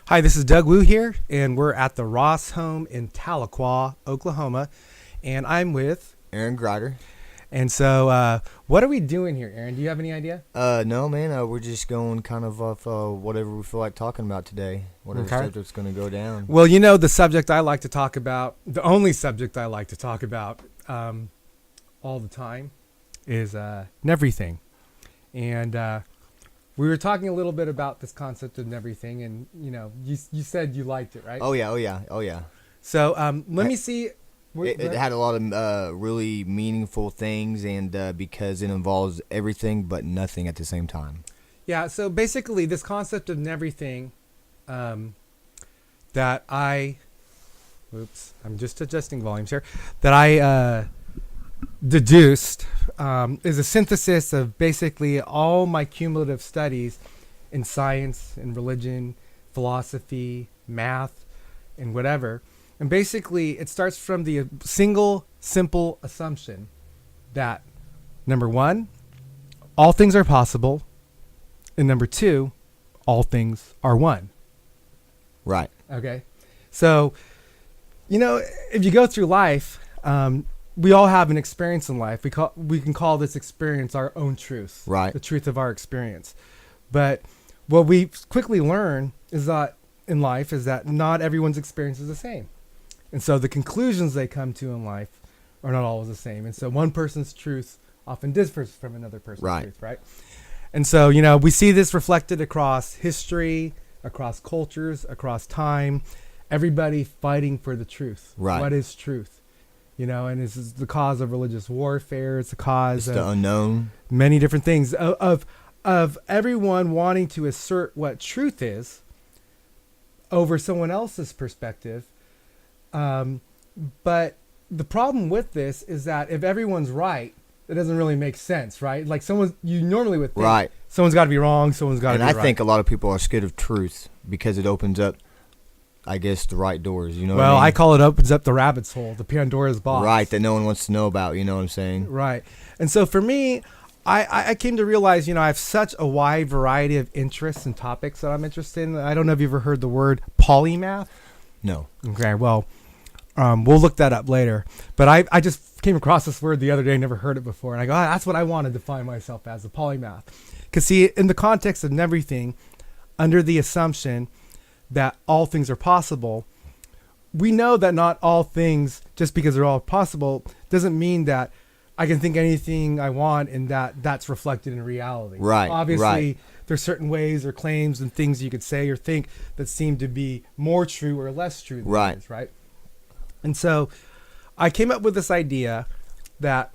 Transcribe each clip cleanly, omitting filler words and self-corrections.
Hi, this is Doug Woo here, and we're at the Ross home in Tahlequah, Oklahoma, and I'm with Aaron Grider. And so, what are we doing here, Aaron? Do you have any idea? No, man. We're just going kind of off whatever we feel like talking about today. Whatever subject's going to go down. Well, the subject I like to talk about, the only subject I like to talk about all the time is NeveryThing. And we were talking a little bit about this concept of NeveryThing, and, you said you liked it, right? Oh, yeah. So let me see. It had a lot of really meaningful things, and because it involves everything but nothing at the same time. Yeah, so basically this concept of NeveryThing that I'm just adjusting volumes here, that I deduced is a synthesis of basically all my cumulative studies in science and religion, philosophy, math, and whatever. And basically, it starts from the single, simple assumption that, number one, all things are possible, and number two, all things are one. Right. Okay? So, if you go through life, we all have an experience in life. We can call this experience our own truth. Right. The truth of our experience. But what we quickly learn is that in life is that not everyone's experience is the same. And so the conclusions they come to in life are not always the same. And so one person's truth often differs from another person's truth, right? And so, we see this reflected across history, across cultures, across time, everybody fighting for the truth. Right. What is truth? And this is the cause of religious warfare. It's the cause of the unknown. Many different things of everyone wanting to assert what truth is over someone else's perspective. But the problem with this is that if everyone's right, it doesn't really make sense, right? Like you normally would think someone's got to be wrong, someone's got to be right. And I think a lot of people are scared of truth because it opens up, I guess, the right doors. You know what I mean? I call it opens up the rabbit's hole, the Pandora's box. Right, that no one wants to know about. You know what I'm saying? Right. And so for me, I came to realize, I have such a wide variety of interests and topics that I'm interested in. I don't know if you've ever heard the word polymath. No. Okay, well, we'll look that up later. But I just came across this word the other day, never heard it before. And I go, that's what I want to define myself as, a polymath. Because see, in the context of NeveryThing, under the assumption that all things are possible, we know that not all things, just because they're all possible, doesn't mean that I can think anything I want and that's reflected in reality. Right. Obviously, there's certain ways or claims and things you could say or think that seem to be more true or less true than others, right? And so I came up with this idea that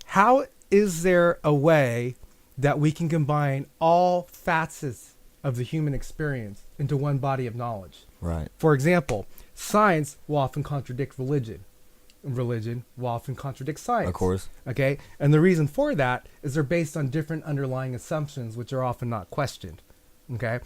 how is there a way that we can combine all facets of the human experience into one body of knowledge? Right. For example, science will often contradict religion. Religion will often contradict science. Of course. Okay? And the reason for that is they're based on different underlying assumptions, which are often not questioned. Okay?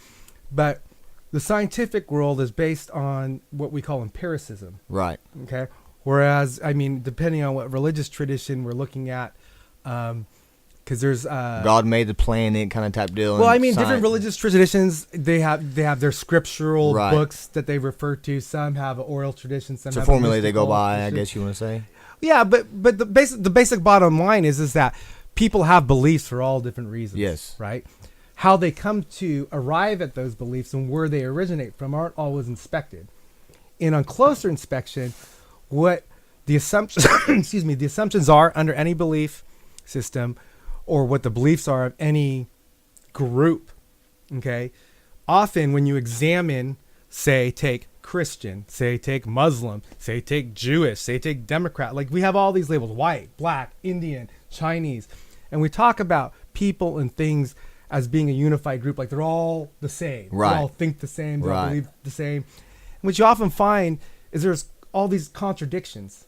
But the scientific world is based on what we call empiricism. Right. Okay? Whereas, depending on what religious tradition we're looking at, because there's God made the planet kind of type deal. Well, different religious traditions, they have their scriptural books that they refer to. Some have an oral tradition. Some have a formula they go by, tradition. I guess you want to say. Yeah, but the basic bottom line is that people have beliefs for all different reasons. Yes. Right. How they come to arrive at those beliefs and where they originate from aren't always inspected. And on closer inspection, what the assumptions the assumptions are under any belief system, or what the beliefs are of any group, okay? Often when you examine, say, take Christian, say, take Muslim, say, take Jewish, say, take Democrat, like we have all these labels, white, black, Indian, Chinese, and we talk about people and things as being a unified group, like they're all the same. Right. They all think the same, they all believe the same. And what you often find is there's all these contradictions.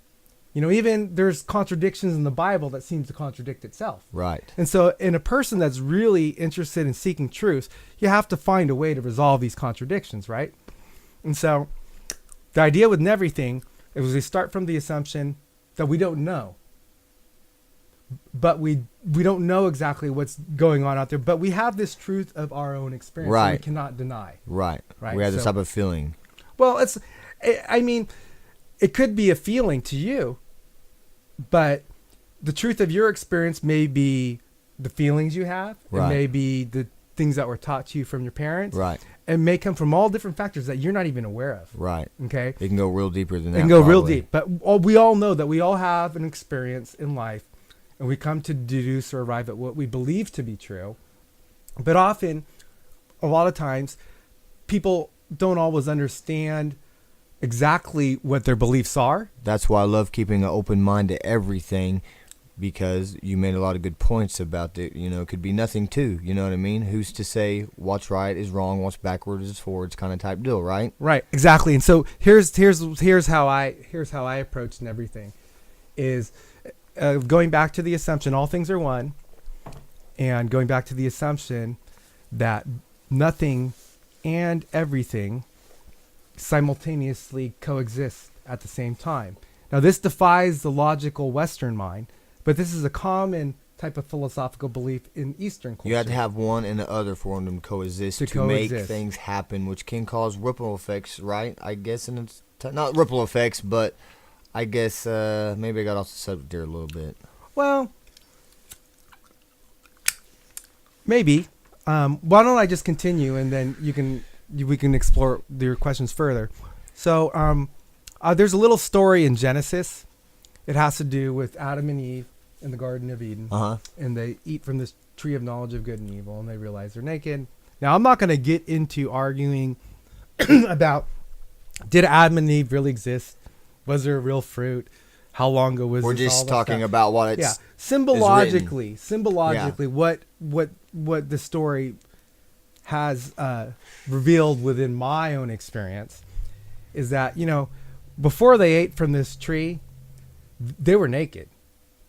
Even there's contradictions in the Bible that seems to contradict itself. Right. And so in a person that's really interested in seeking truth, you have to find a way to resolve these contradictions, right? And so the idea with NeveryThing is we start from the assumption that we don't know. but we don't know exactly what's going on out there. But we have this truth of our own experience that we cannot deny. Right. Right. We have this type of feeling. Well, I mean, it could be a feeling to you, but the truth of your experience may be the feelings you have. Right. It may be the things that were taught to you from your parents. Right. It may come from all different factors that you're not even aware of. Right. Okay. It can go real deeper than that. It can go real deep. But we all know that we all have an experience in life, and we come to deduce or arrive at what we believe to be true. But often, a lot of times, people don't always understand exactly what their beliefs are. That's why I love keeping an open mind to everything, because you made a lot of good points about it. You know, it could be nothing too. You know what I mean? Who's to say what's right is wrong, what's backwards is forwards, kind of type deal, right? Right, exactly. And so here's how I approach NeveryThing is going back to the assumption all things are one, and going back to the assumption that nothing and everything simultaneously coexist at the same time. Now, this defies the logical Western mind, but this is a common type of philosophical belief in Eastern culture. You have to have one and the other for them to coexist to make things happen, which can cause ripple effects, right? I guess, and it's not ripple effects, but I guess maybe I got off the subject there a little bit. Well, maybe. Why don't I just continue, and then we can explore your questions further. So there's a little story in Genesis. It has to do with Adam and Eve in the Garden of Eden. And they eat from this tree of knowledge of good and evil, and they realize they're naked. Now, I'm not going to get into arguing about did Adam and Eve really exist? Was there a real fruit? How long ago was We're this? just talking about what it's symbologically, what the story has revealed within my own experience is that, you know, before they ate from this tree, they were naked,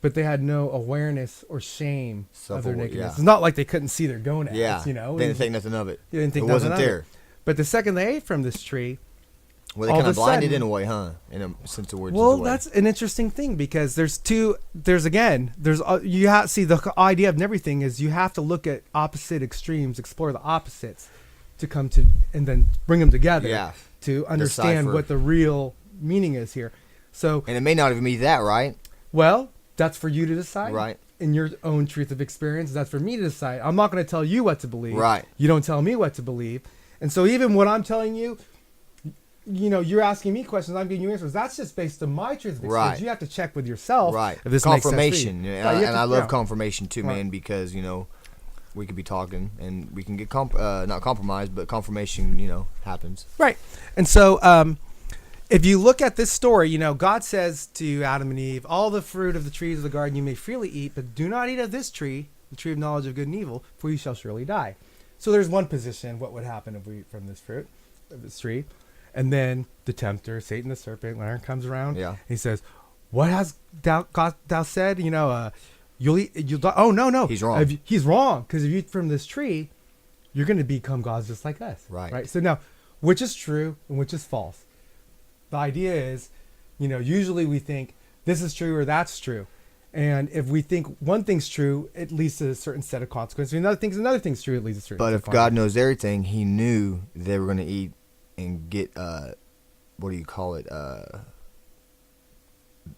but they had no awareness or shame of their nakedness. It's not like they couldn't see their gonads, you know. They didn't think nothing of it. They didn't think it wasn't there. But the second they ate from this tree, well, they kind of blinded in a way, huh? In a sense of words. Well, that's an interesting thing, because you see the idea of NeveryThing is you have to look at opposite extremes, explore the opposites to come to, and then bring them together to understand what the real meaning is here. So, and it may not even be that, right? Well, that's for you to decide. Right. In your own truth of experience, that's for me to decide. I'm not going to tell you what to believe. Right. You don't tell me what to believe. And so even what I'm telling you, you know, you're asking me questions, I'm giving you answers. That's just based on my truth of experience. Right. You have to check with yourself. Right. If this confirmation. Makes sense for you. And I love confirmation too, man, because, you know, we could be talking and we can get not compromised, but confirmation, you know, happens. Right. And so if you look at this story, you know, God says to Adam and Eve, all the fruit of the trees of the garden you may freely eat, but do not eat of this tree, the tree of knowledge of good and evil, for you shall surely die. So there's one position, what would happen if we eat from this fruit of this tree. And then the tempter, Satan the serpent, Larry comes around. Yeah. He says, what has thou said? You know, you'll die. Oh, no. He's wrong. He's wrong, because if you eat from this tree, you're going to become gods just like us. Right. So now, which is true and which is false? The idea is, you know, usually we think this is true or that's true. And if we think one thing's true, it leads to a certain set of consequences. Another thing's true, it leads to a certain But if God knows everything, he knew they were going to eat and get, what do you call it? What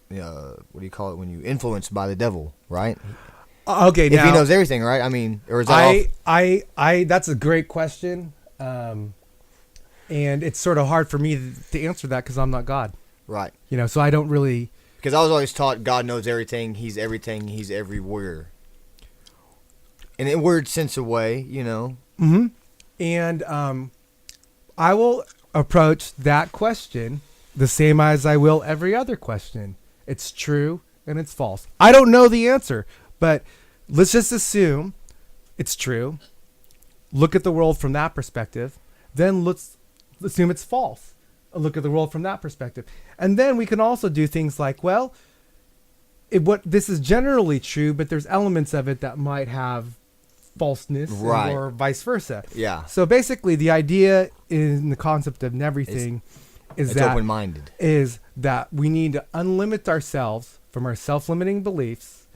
do you call it when you influenced by the devil, right? Okay, if he knows everything, right? I mean, or is that I that's a great question. And it's sort of hard for me to answer that because I'm not God. Right. You know, so I don't really... Because I was always taught God knows everything, he's everywhere. In a weird sense of way, you know. Mm-hmm. And I will approach that question the same as I will every other question. It's true and it's false. I don't know the answer, but let's just assume it's true. Look at the world from that perspective. Then let's assume it's false. Look at the world from that perspective. And then we can also do things like, well, this is generally true, but there's elements of it that might have falseness, right, or vice versa. Yeah. So basically the idea in the concept of NeveryThing is open-minded. Is that we need to unlimit ourselves from our self-limiting beliefs,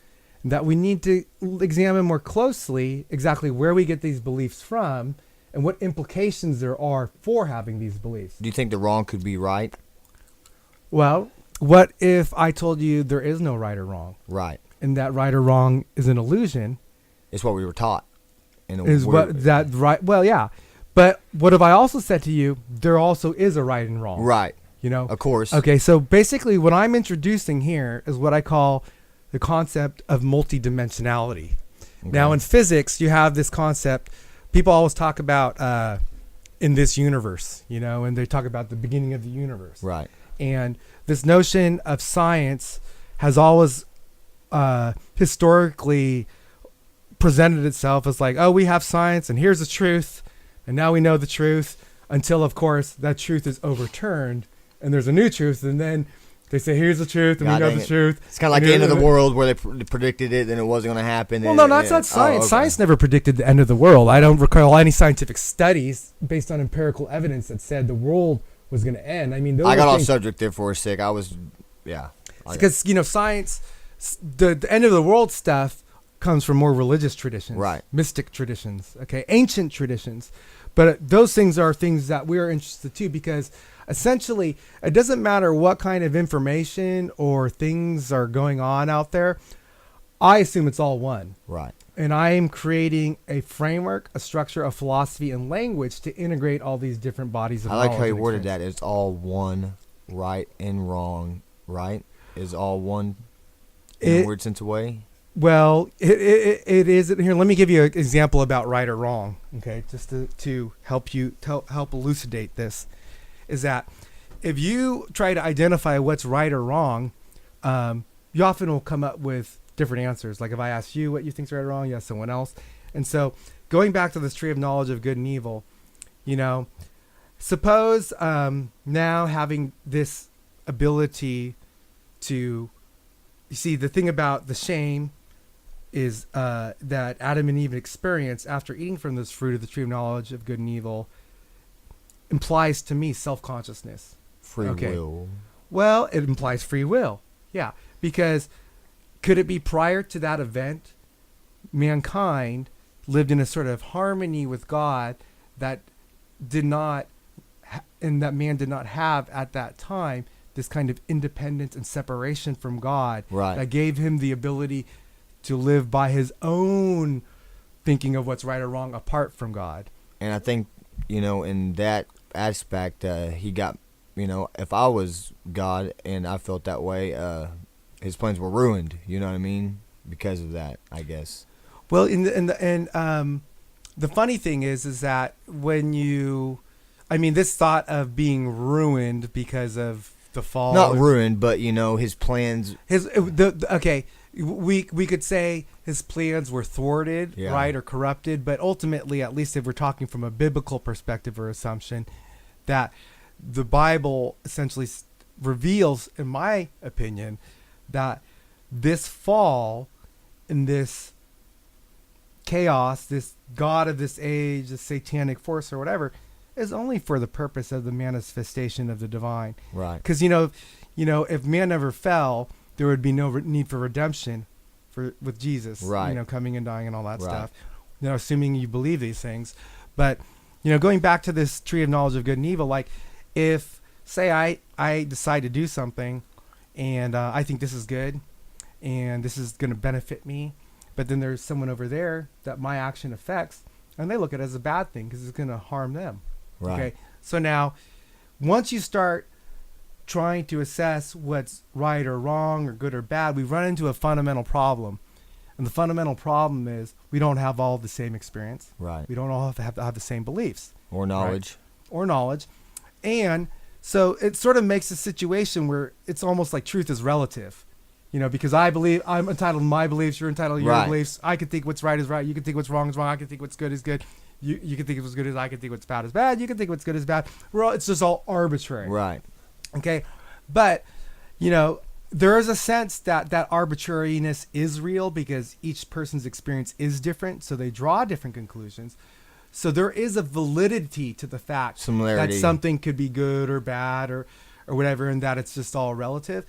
that we need to examine more closely exactly where we get these beliefs from and what implications there are for having these beliefs. Do you think the wrong could be right? Well, what if I told you there is no right or wrong? Right. And that right or wrong is an illusion? It's what we were taught. Well, yeah. But what if I also said to you, there also is a right and wrong? Right. You know? Of course. Okay, so basically what I'm introducing here is what I call the concept of multidimensionality. Okay. Now, in physics, you have this concept. People always talk about in this universe, you know, and they talk about the beginning of the universe. Right. And this notion of science has always historically presented itself as like, oh, we have science and here's the truth. And now we know the truth until, of course, that truth is overturned and there's a new truth. And then they say, here's the truth and we know the truth. It's kind of like the end of the world where they predicted it and it wasn't going to happen. Well, no, that's not science. Okay. Science never predicted the end of the world. I don't recall any scientific studies based on empirical evidence that said the world was going to end. I mean, I got off subject there for a sec. Because, you know, science, the end of the world stuff comes from more religious traditions, right? Mystic traditions, okay, ancient traditions. But those things are things that we're interested too, because essentially it doesn't matter what kind of information or things are going on out there. I assume it's all one. Right. And I am creating a framework, a structure, a philosophy, and language to integrate all these different bodies of knowledge. I like how you worded that. It's all one, right and wrong, right? Is all one in a weird sense of way? Well, it is. Here, let me give you an example about right or wrong, okay, just to help you help elucidate this, is that if you try to identify what's right or wrong, you often will come up with different answers. Like if I ask you what you think's right or wrong, you ask someone else. And so going back to this tree of knowledge of good and evil, you know, suppose now having this ability to, you see, the thing about the shame is that Adam and Eve experience after eating from this fruit of the tree of knowledge of good and evil implies to me self-consciousness. Free will. Well, it implies free will. Yeah, because could it be prior to that event, mankind lived in a sort of harmony with God that did not, and that man did not have at that time, this kind of independence and separation from God, right, that gave him the ability to live by his own thinking of what's right or wrong apart from God. And I think, you know, in that aspect, he got, you know, if I was God and I felt that way, his plans were ruined. You know what I mean? Because of that, I guess. Well, the funny thing is that when you, I mean, this thought of being ruined because of the fall. Not ruined, but you know, his plans. Okay, we could say his plans were thwarted, yeah, right, or corrupted. But ultimately, at least if we're talking from a biblical perspective or assumption, that the Bible essentially reveals, in my opinion, that this fall and this chaos, this God of this age, this satanic force or whatever, is only for the purpose of the manifestation of the divine. Right. Because, you know, if man never fell, there would be no need for redemption with Jesus, right, you know, coming and dying and all that right, stuff, you know, assuming you believe these things. But, you know, going back to this tree of knowledge of good and evil, like if, say, I decide to do something and I think this is good and this is going to benefit me, but then there's someone over there that my action affects and they look at it as a bad thing because it's going to harm them. Right. Okay. So now, once you start trying to assess what's right or wrong or good or bad, we run into a fundamental problem. And the fundamental problem is we don't have all the same experience. Right. We don't all have to have the same beliefs. Or knowledge. Right? Or knowledge. And so it sort of makes a situation where it's almost like truth is relative. You know, because I believe I'm entitled to my beliefs, you're entitled to your beliefs. I can think what's right is right. You can think what's wrong is wrong. I can think what's good is good. You can think what's good is I can think what's bad is bad. You can think what's good is bad. It's just all arbitrary. Right. Okay. But, you know, there is a sense that arbitrariness is real because each person's experience is different. So they draw different conclusions. So there is a validity to the fact that something could be good or bad or whatever, and that it's just all relative.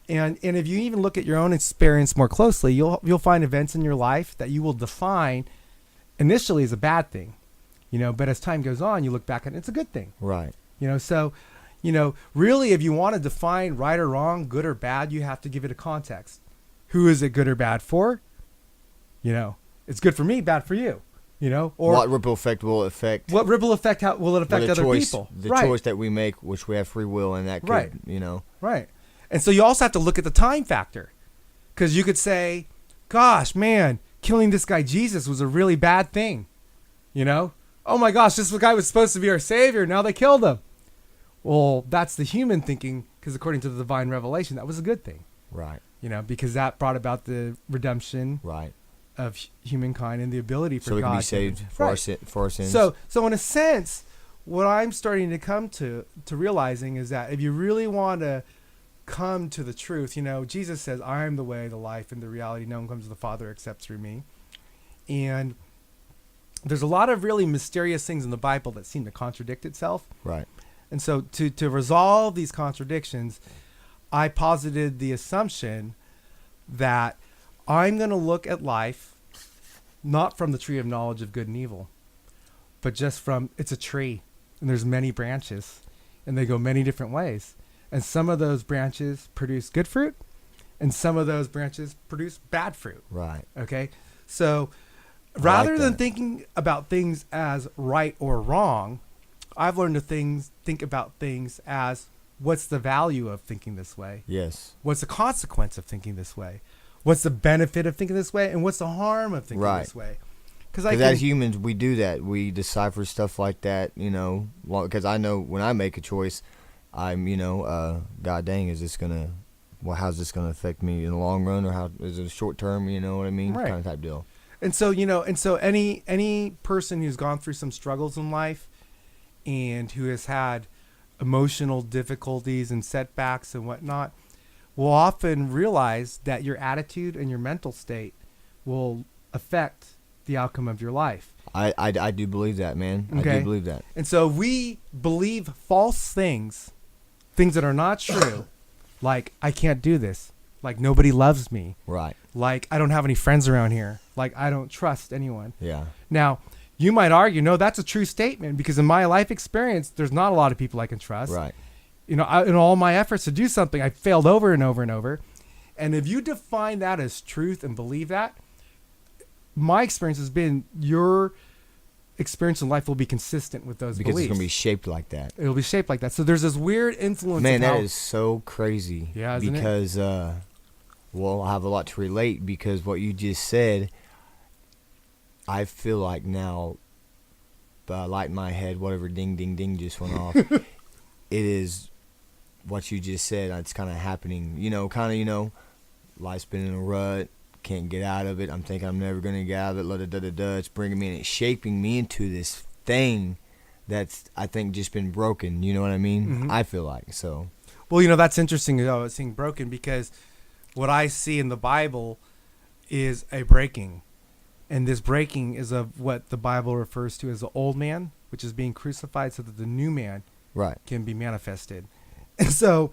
And if you even look at your own experience more closely, you'll find events in your life that you will define initially as a bad thing, but as time goes on, you look back and it's a good thing. Right. So, really, if you want to define right or wrong, good or bad, you have to give it a context. Who is it good or bad for? It's good for me, bad for you. Or what ripple effect will it affect? What ripple effect will it affect other people? The choice that we make, which we have free will, and that could, Right. Right. And so you also have to look at the time factor, because you could say, gosh, man, killing this guy Jesus was a really bad thing. Oh my gosh, this guy was supposed to be our savior. Now they killed him. Well, that's the human thinking, because according to the divine revelation, that was a good thing. Right. Because that brought about the redemption Right. of humankind and the ability for so we God can be saved for, Right. our sins. So in a sense, what I'm starting to come to realizing is that if you really want to come to the truth, Jesus says, I am the way, the life, and the reality. No one comes to the Father except through me. And there's a lot of really mysterious things in the Bible that seem to contradict itself. Right. And so to resolve these contradictions, I posited the assumption that I'm going to look at life not from the tree of knowledge of good and evil, but just from, it's a tree and there's many branches and they go many different ways. And some of those branches produce good fruit and some of those branches produce bad fruit. Right. Okay. So rather than that. thinking about things as right or wrong, I've learned to think about things as, what's the value of thinking this way? Yes. What's the consequence of thinking this way? What's the benefit of thinking this way? And what's the harm of thinking Right. this way? Because as humans, we do that. We decipher stuff like that, because I know when I make a choice, I'm, God dang, is this going to, how's this going to affect me in the long run, or how is it a short term, you know what I mean? Right. Kind of type deal. And so, any person who's gone through some struggles in life and who has had emotional difficulties and setbacks and whatnot will often realize that your attitude and your mental state will affect the outcome of your life. I do believe that, man. Okay. I do believe that. And so we believe false things that are not true, like I can't do this, like nobody loves me, Right. like I don't have any friends around here, like I don't trust anyone. Yeah. Now, you might argue, no, that's a true statement, because in my life experience, there's not a lot of people I can trust. Right. In all my efforts to do something, I failed over and over and over. And if you define that as truth and believe that, my experience has been your experience in life will be consistent with those Because beliefs. it's going to be shaped like that. It'll be shaped like that. So there's this weird influence. Man, of how, that is so crazy. Yeah, isn't it? Because, I have a lot to relate, because what you just said, I feel like now, light in my head, whatever ding, ding, ding just went off. It is what you just said. It's kind of happening, life's been in a rut, can't get out of it. I'm thinking I'm never going to get out of it. It's bringing me in. It's shaping me into this thing that's, I think, just been broken. You know what I mean? Mm-hmm. I feel like so. Well, that's interesting. It's being broken, because what I see in the Bible is a breaking. And this breaking is of what the Bible refers to as the old man, which is being crucified so that the new man Right. can be manifested. And so,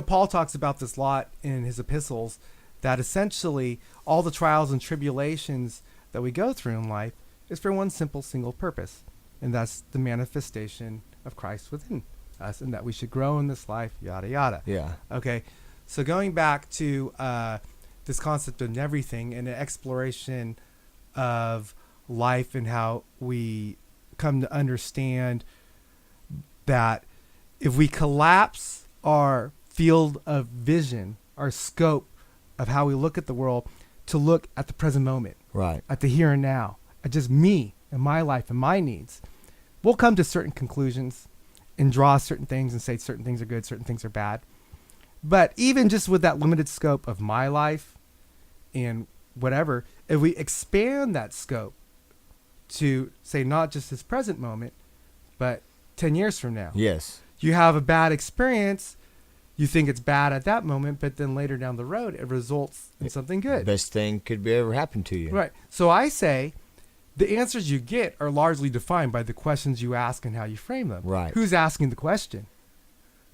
Paul talks about this a lot in his epistles, that essentially all the trials and tribulations that we go through in life is for one simple, single purpose. And that's the manifestation of Christ within us, and that we should grow in this life, yada, yada. Yeah. Okay. So going back to this concept of NeveryThing and the exploration of life and how we come to understand that if we collapse our field of vision, our scope of how we look at the world, to look at the present moment, Right. at the here and now, at just me and my life and my needs, we'll come to certain conclusions and draw certain things and say certain things are good, certain things are bad. But even just with that limited scope of my life and whatever, if we expand that scope to say not just this present moment, but 10 years from now, Yes. you have a bad experience, you think it's bad at that moment, but then later down the road, it results in something good. Best thing could be ever happen to you. Right. So I say the answers you get are largely defined by the questions you ask and how you frame them. Right. Who's asking the question?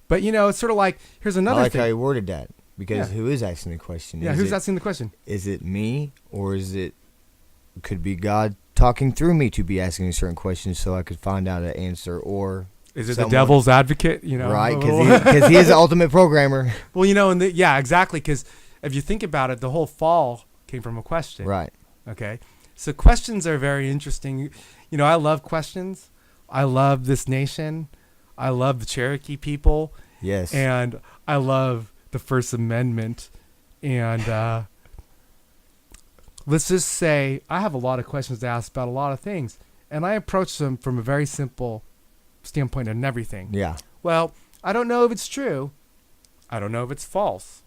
But it's sort of like, here's I another like thing. how you worded that, because Yeah. who is asking the question? Yeah, Is who's it, asking the question? Is it me, or could be God talking through me to be asking a certain question so I could find out an answer, or Is it someone- the devil's advocate? right? Because he is the ultimate programmer. Well, yeah, exactly. Because if you think about it, the whole fall came from a question. Right. Okay. So questions are very interesting. I love questions. I love this nation. I love the Cherokee people. Yes. And I love the First Amendment. And let's just say I have a lot of questions to ask about a lot of things. And I approach them from a very simple standpoint of NeveryThing. Yeah. Well, I don't know if it's true. I don't know if it's false.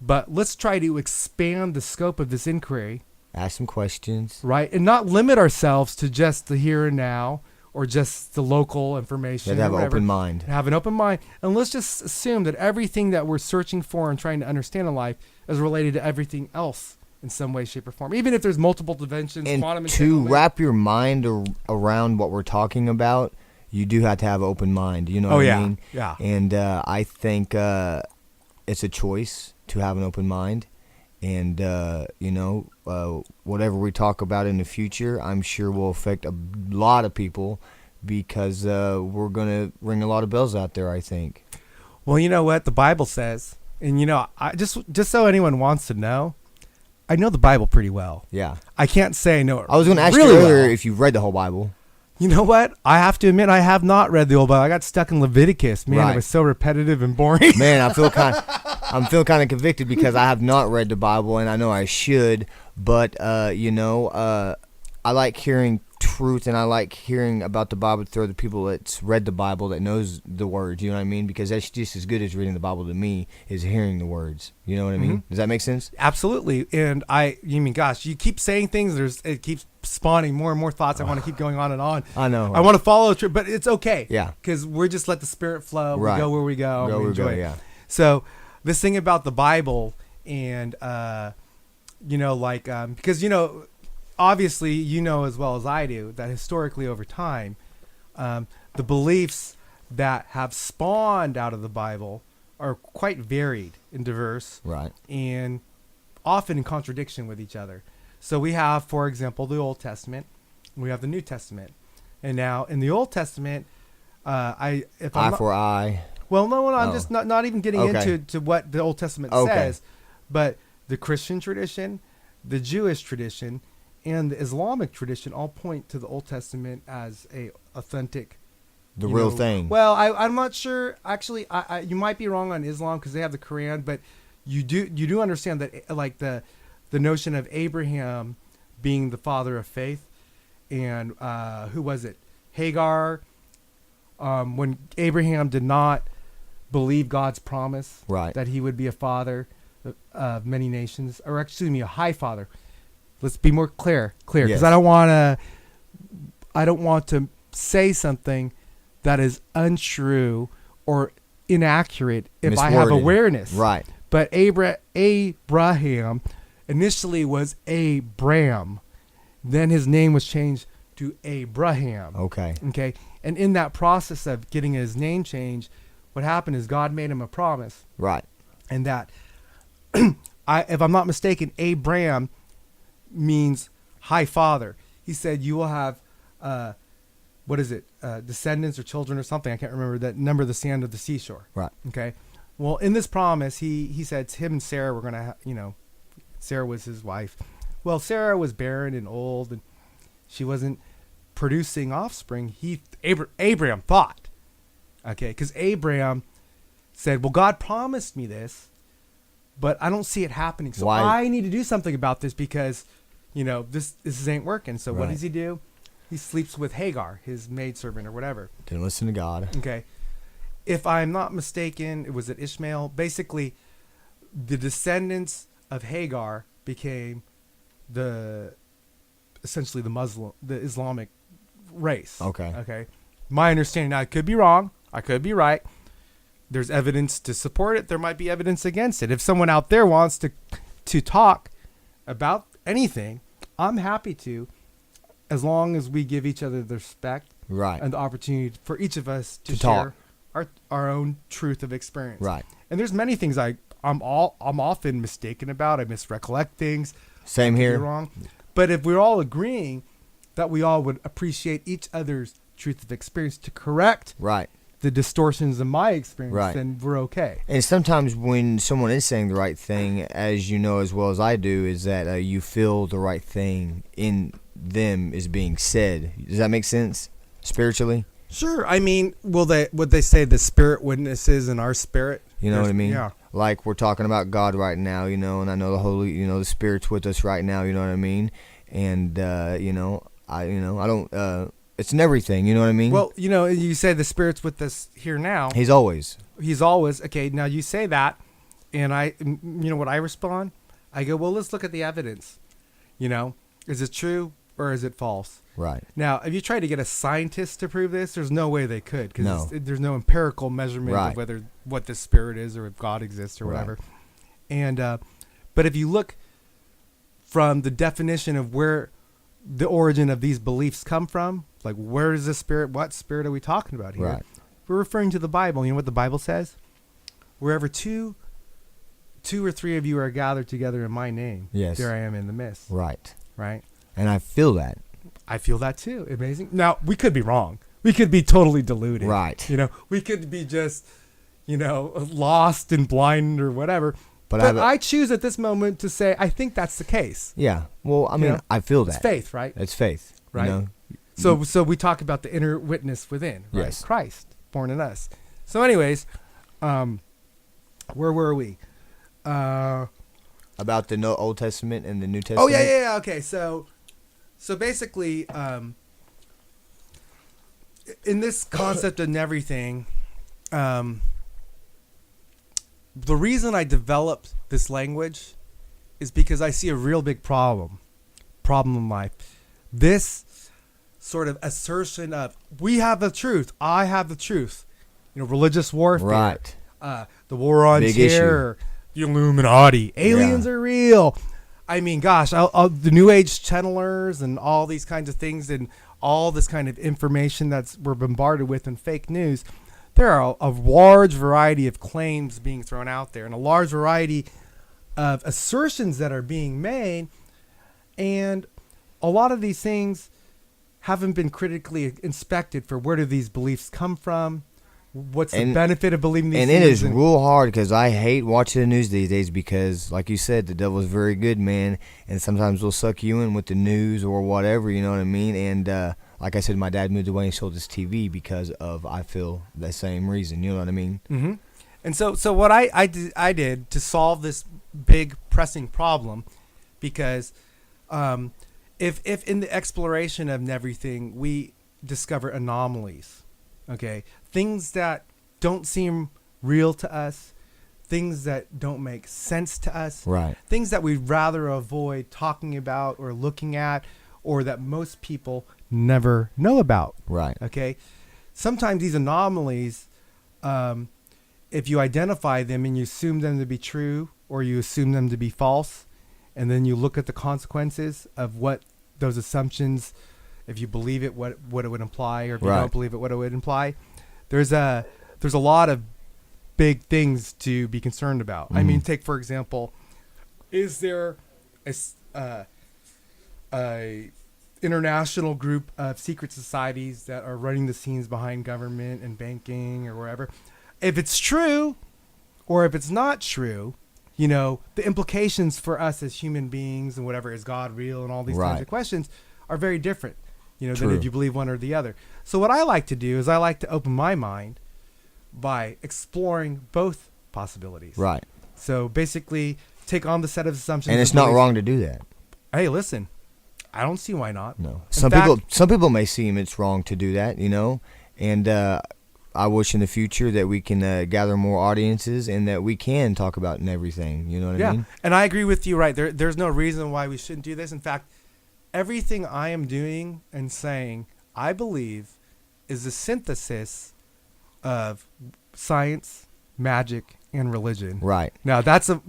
But let's try to expand the scope of this inquiry. Ask some questions. Right? And not limit ourselves to just the here and now or just the local information. You have or an whatever. open mind. Have an open mind. And let's just assume that everything that we're searching for and trying to understand in life is related to everything else in some way, shape, or form. Even if there's multiple dimensions, And quantum to entanglement. wrap your mind around what we're talking about, you do have to have an open mind. You know what I mean? Yeah. And I think it's a choice to have an open mind. And, whatever we talk about in the future, I'm sure will affect a lot of people, because we're going to ring a lot of bells out there, I think. Well, you know what the Bible says, and I just so anyone wants to know, I know the Bible pretty well. Yeah. I can't say I know it. I was going to ask really you earlier well. if you've read the whole Bible. You know what? I have to admit I have not read the old Bible. I got stuck in Leviticus. Man, Right. it was so repetitive and boring. Man, I'm feeling kind of convicted because I have not read the Bible, and I know I should. But I like hearing truth, and I like hearing about the Bible through the people that's read the Bible, that knows the words. You know what I mean? Because that's just as good as reading the Bible to me, is hearing the words. You know what I mean? Does that make sense? Absolutely. And gosh, you keep saying things. It keeps spawning more and more thoughts. I want to keep going on and on. I know. I want to follow the truth, but it's okay. Yeah. Because we're just let the Spirit flow. Right. We go where we go. Go we where we enjoy go, it. yeah. So this thing about the Bible and, because, obviously, as well as I do, that historically over time, the beliefs that have spawned out of the Bible are quite varied and diverse. Right. And often in contradiction with each other. So we have, for example, the Old Testament. We have the New Testament. And now in the Old Testament, Eye for eye. well, no, I'm just not even getting Okay. into what the Old Testament Okay. says, but the Christian tradition, the Jewish tradition, and the Islamic tradition all point to the Old Testament as a authentic, The real thing. Well, I'm not sure. Actually, you might be wrong on Islam because they have the Quran, but you do understand that, like the notion of Abraham being the father of faith, and who was it? Hagar. When Abraham did not believe God's promise Right. that he would be a father of many nations, or excuse me, a high father. Let's be more clear, because Yes. I don't want to say something that is untrue or inaccurate if I have Misworded. awareness. Right. But Abraham initially was Abram. Then his name was changed to Abraham. Okay. Okay. And in that process of getting his name changed, what happened is God made him a promise. Right. And that, if I'm not mistaken, Abraham means high father. He said you will have, descendants or children or something. I can't remember that number, the sand of the seashore. Right. Okay. Well, in this promise, he said him and Sarah were going to, Sarah was his wife. Well, Sarah was barren and old, and she wasn't producing offspring. Abraham thought, okay, because Abraham said, well, God promised me this, but I don't see it happening. So Why? I need to do something about this because, this ain't working. So what Right. does he do? He sleeps with Hagar, his maidservant or whatever. Didn't listen to God. Okay. If I'm not mistaken, was it Ishmael? Basically, the descendants of Hagar became essentially the Islamic race. Okay. Okay. My understanding, now I could be wrong. I could be right. There's evidence to support it. There might be evidence against it. If someone out there wants to talk about anything, I'm happy to, as long as we give each other the respect Right. and the opportunity for each of us to To share talk. our own truth of experience. Right. And there's many things I'm often mistaken about. I misrecollect things. Same I could be here. wrong. But if we're all agreeing that we all would appreciate each other's truth of experience to correct Right. the distortions of my experience, Right. then we're okay. And sometimes when someone is saying the right thing, as you know as well as I do, is that you feel the right thing in them is being said. Does that make sense spiritually? Sure. I mean, would they say the spirit witnesses in our spirit? You know what I mean? Yeah. Like we're talking about God right now, you know, and I know the Holy, you know, the Spirit's with us right now, you know what I mean? And you know, I don't it's in everything, you know what I mean? Well, you know, you say the spirit's with us here now. He's always. He's always okay. Now you say that, and you know what I respond? I go, well, let's look at the evidence. You know, is it true or is it false? Right. Now, if you try to get a scientist to prove this, there's no way they could because No. there's no empirical measurement Right. of whether what the spirit is or if God exists or whatever. And but if you look from the definition of where the origin of these beliefs come from, like where is the spirit? What spirit are we talking about here? Right. We're referring to the Bible. You know what the Bible says? Wherever two or three of you are gathered together in my name, Yes. there I am in the midst. Right. Right? And I feel that. I feel that too. Amazing. Now, we could be wrong. We could be totally deluded. Right. You know, we could be just, you know, lost and blind or whatever. But I choose at this moment to say, I think that's the case. Yeah. Well, I mean, know, I feel that. It's faith, right? It's faith. Right. You know? So we talk about the inner witness within, right? Yes. Christ born in us. So anyways, where were we? About the Old Testament and the New Testament. Oh yeah. Okay, so basically, in this concept of NeveryThing, the reason I developed this language is because I see a real big problem in life. This sort of assertion of we have the truth, I have the truth. You know, religious warfare, Right. The war on Big terror, the Illuminati, aliens are real. I mean, gosh, the New Age channelers and all these kinds of things and all this kind of information we're bombarded with in fake news. There are a large variety of claims being thrown out there and a large variety of assertions that are being made. And a lot of these things haven't been critically inspected for where do these beliefs come from? What's the benefit of believing these things? And it is real hard because I hate watching the news these days because, like you said, the devil is very good, man. And sometimes they'll suck you in with the news or whatever, you know what I mean? And like I said, my dad moved away and sold his TV because of, I feel, the same reason, you know what I mean? Mm-hmm. And so what I did to solve this big pressing problem, because if in the exploration of NeveryThing we discover anomalies, okay, things that don't seem real to us, things that don't make sense to us, Right. things that we'd rather avoid talking about or looking at, or that most people never know about. Right. Okay, sometimes these anomalies, if you identify them and you assume them to be true or you assume them to be false, and then you look at the consequences of what those assumptions, if you believe it, what it would imply, or if you Right. don't believe it, what it would imply. There's a lot of big things to be concerned about. I mean, take for example, is there a international group of secret societies that are running the scenes behind government and banking or wherever? If it's true, or if it's not true, you know, the implications for us as human beings and whatever, is God real and all these kinds of questions are very different, you know, than if you believe one or the other. So what I like to do is I like to open my mind by exploring both possibilities. Right. So basically take on the set of assumptions. And it's not wrong to do that. Hey, listen, I don't see why not. No. In fact, Some people may seem it's wrong to do that, you know, and I wish in the future that we can gather more audiences and that we can talk about NeveryThing. You know what I mean? And I agree with you. Right, there's no reason why we shouldn't do this. In fact, everything I am doing and saying, I believe, is a synthesis of science, magic, and religion. Right. Now that's a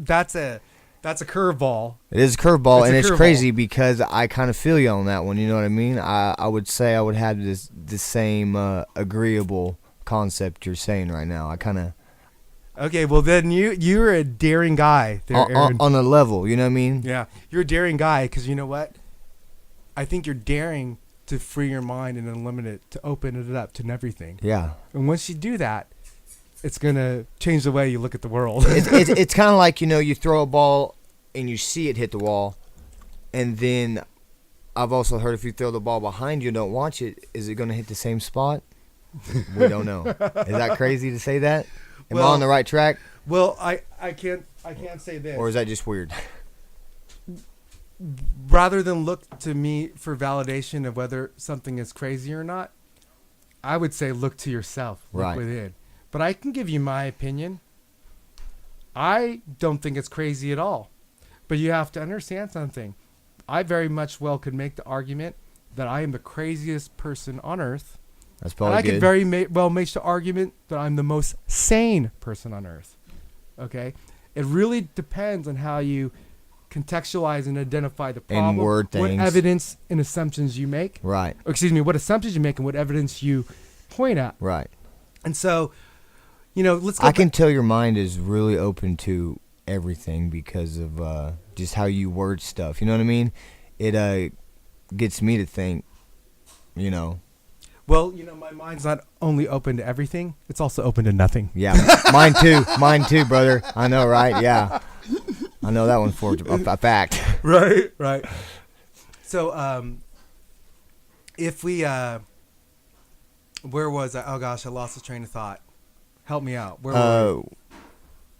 curveball. It is a curveball, and it's curveball. crazy because I kind of feel you on that one. You know what I mean? I would say I would have the same agreeable concept you're saying right now. I kind of Okay, well then you're a daring guy there, Aaron. on a level, you know what I mean? Yeah, you're a daring guy because you know what? I think you're daring to free your mind and unlimit it, to open it up to NeveryThing. Yeah. And once you do that, it's gonna change the way you look at the world. It's kind of like, you know, you throw a ball and you see it hit the wall, and then I've also heard if you throw the ball behind you and don't watch it, is it going to hit the same spot? We don't know. Is that crazy to say that? Am I on the right track? Well, I can't say this. Or is that just weird? Rather than look to me for validation of whether something is crazy or not, I would say look to yourself, look Right. within. But I can give you my opinion. I don't think it's crazy at all. But you have to understand something. I very much well could make the argument that I am the craziest person on earth. That's And probably I good. could very well make the argument that I'm the most sane person on earth. Okay? It really depends on how you contextualize and identify the problem. word what things. evidence and assumptions you make. Right. Or excuse me, what assumptions you make and what evidence you point at. Right. And so, you know, let's go I can tell your mind is really open to everything because of just how you word stuff. You know what I mean? It gets me to think, you know. Well, you know, my mind's not only open to everything, it's also open to nothing. Yeah, mine too. Mine too, brother. I know, right? Yeah. I know that one's for a fact. Right, right. So, if we, where was I? Oh gosh, I lost the train of thought. Help me out. Where were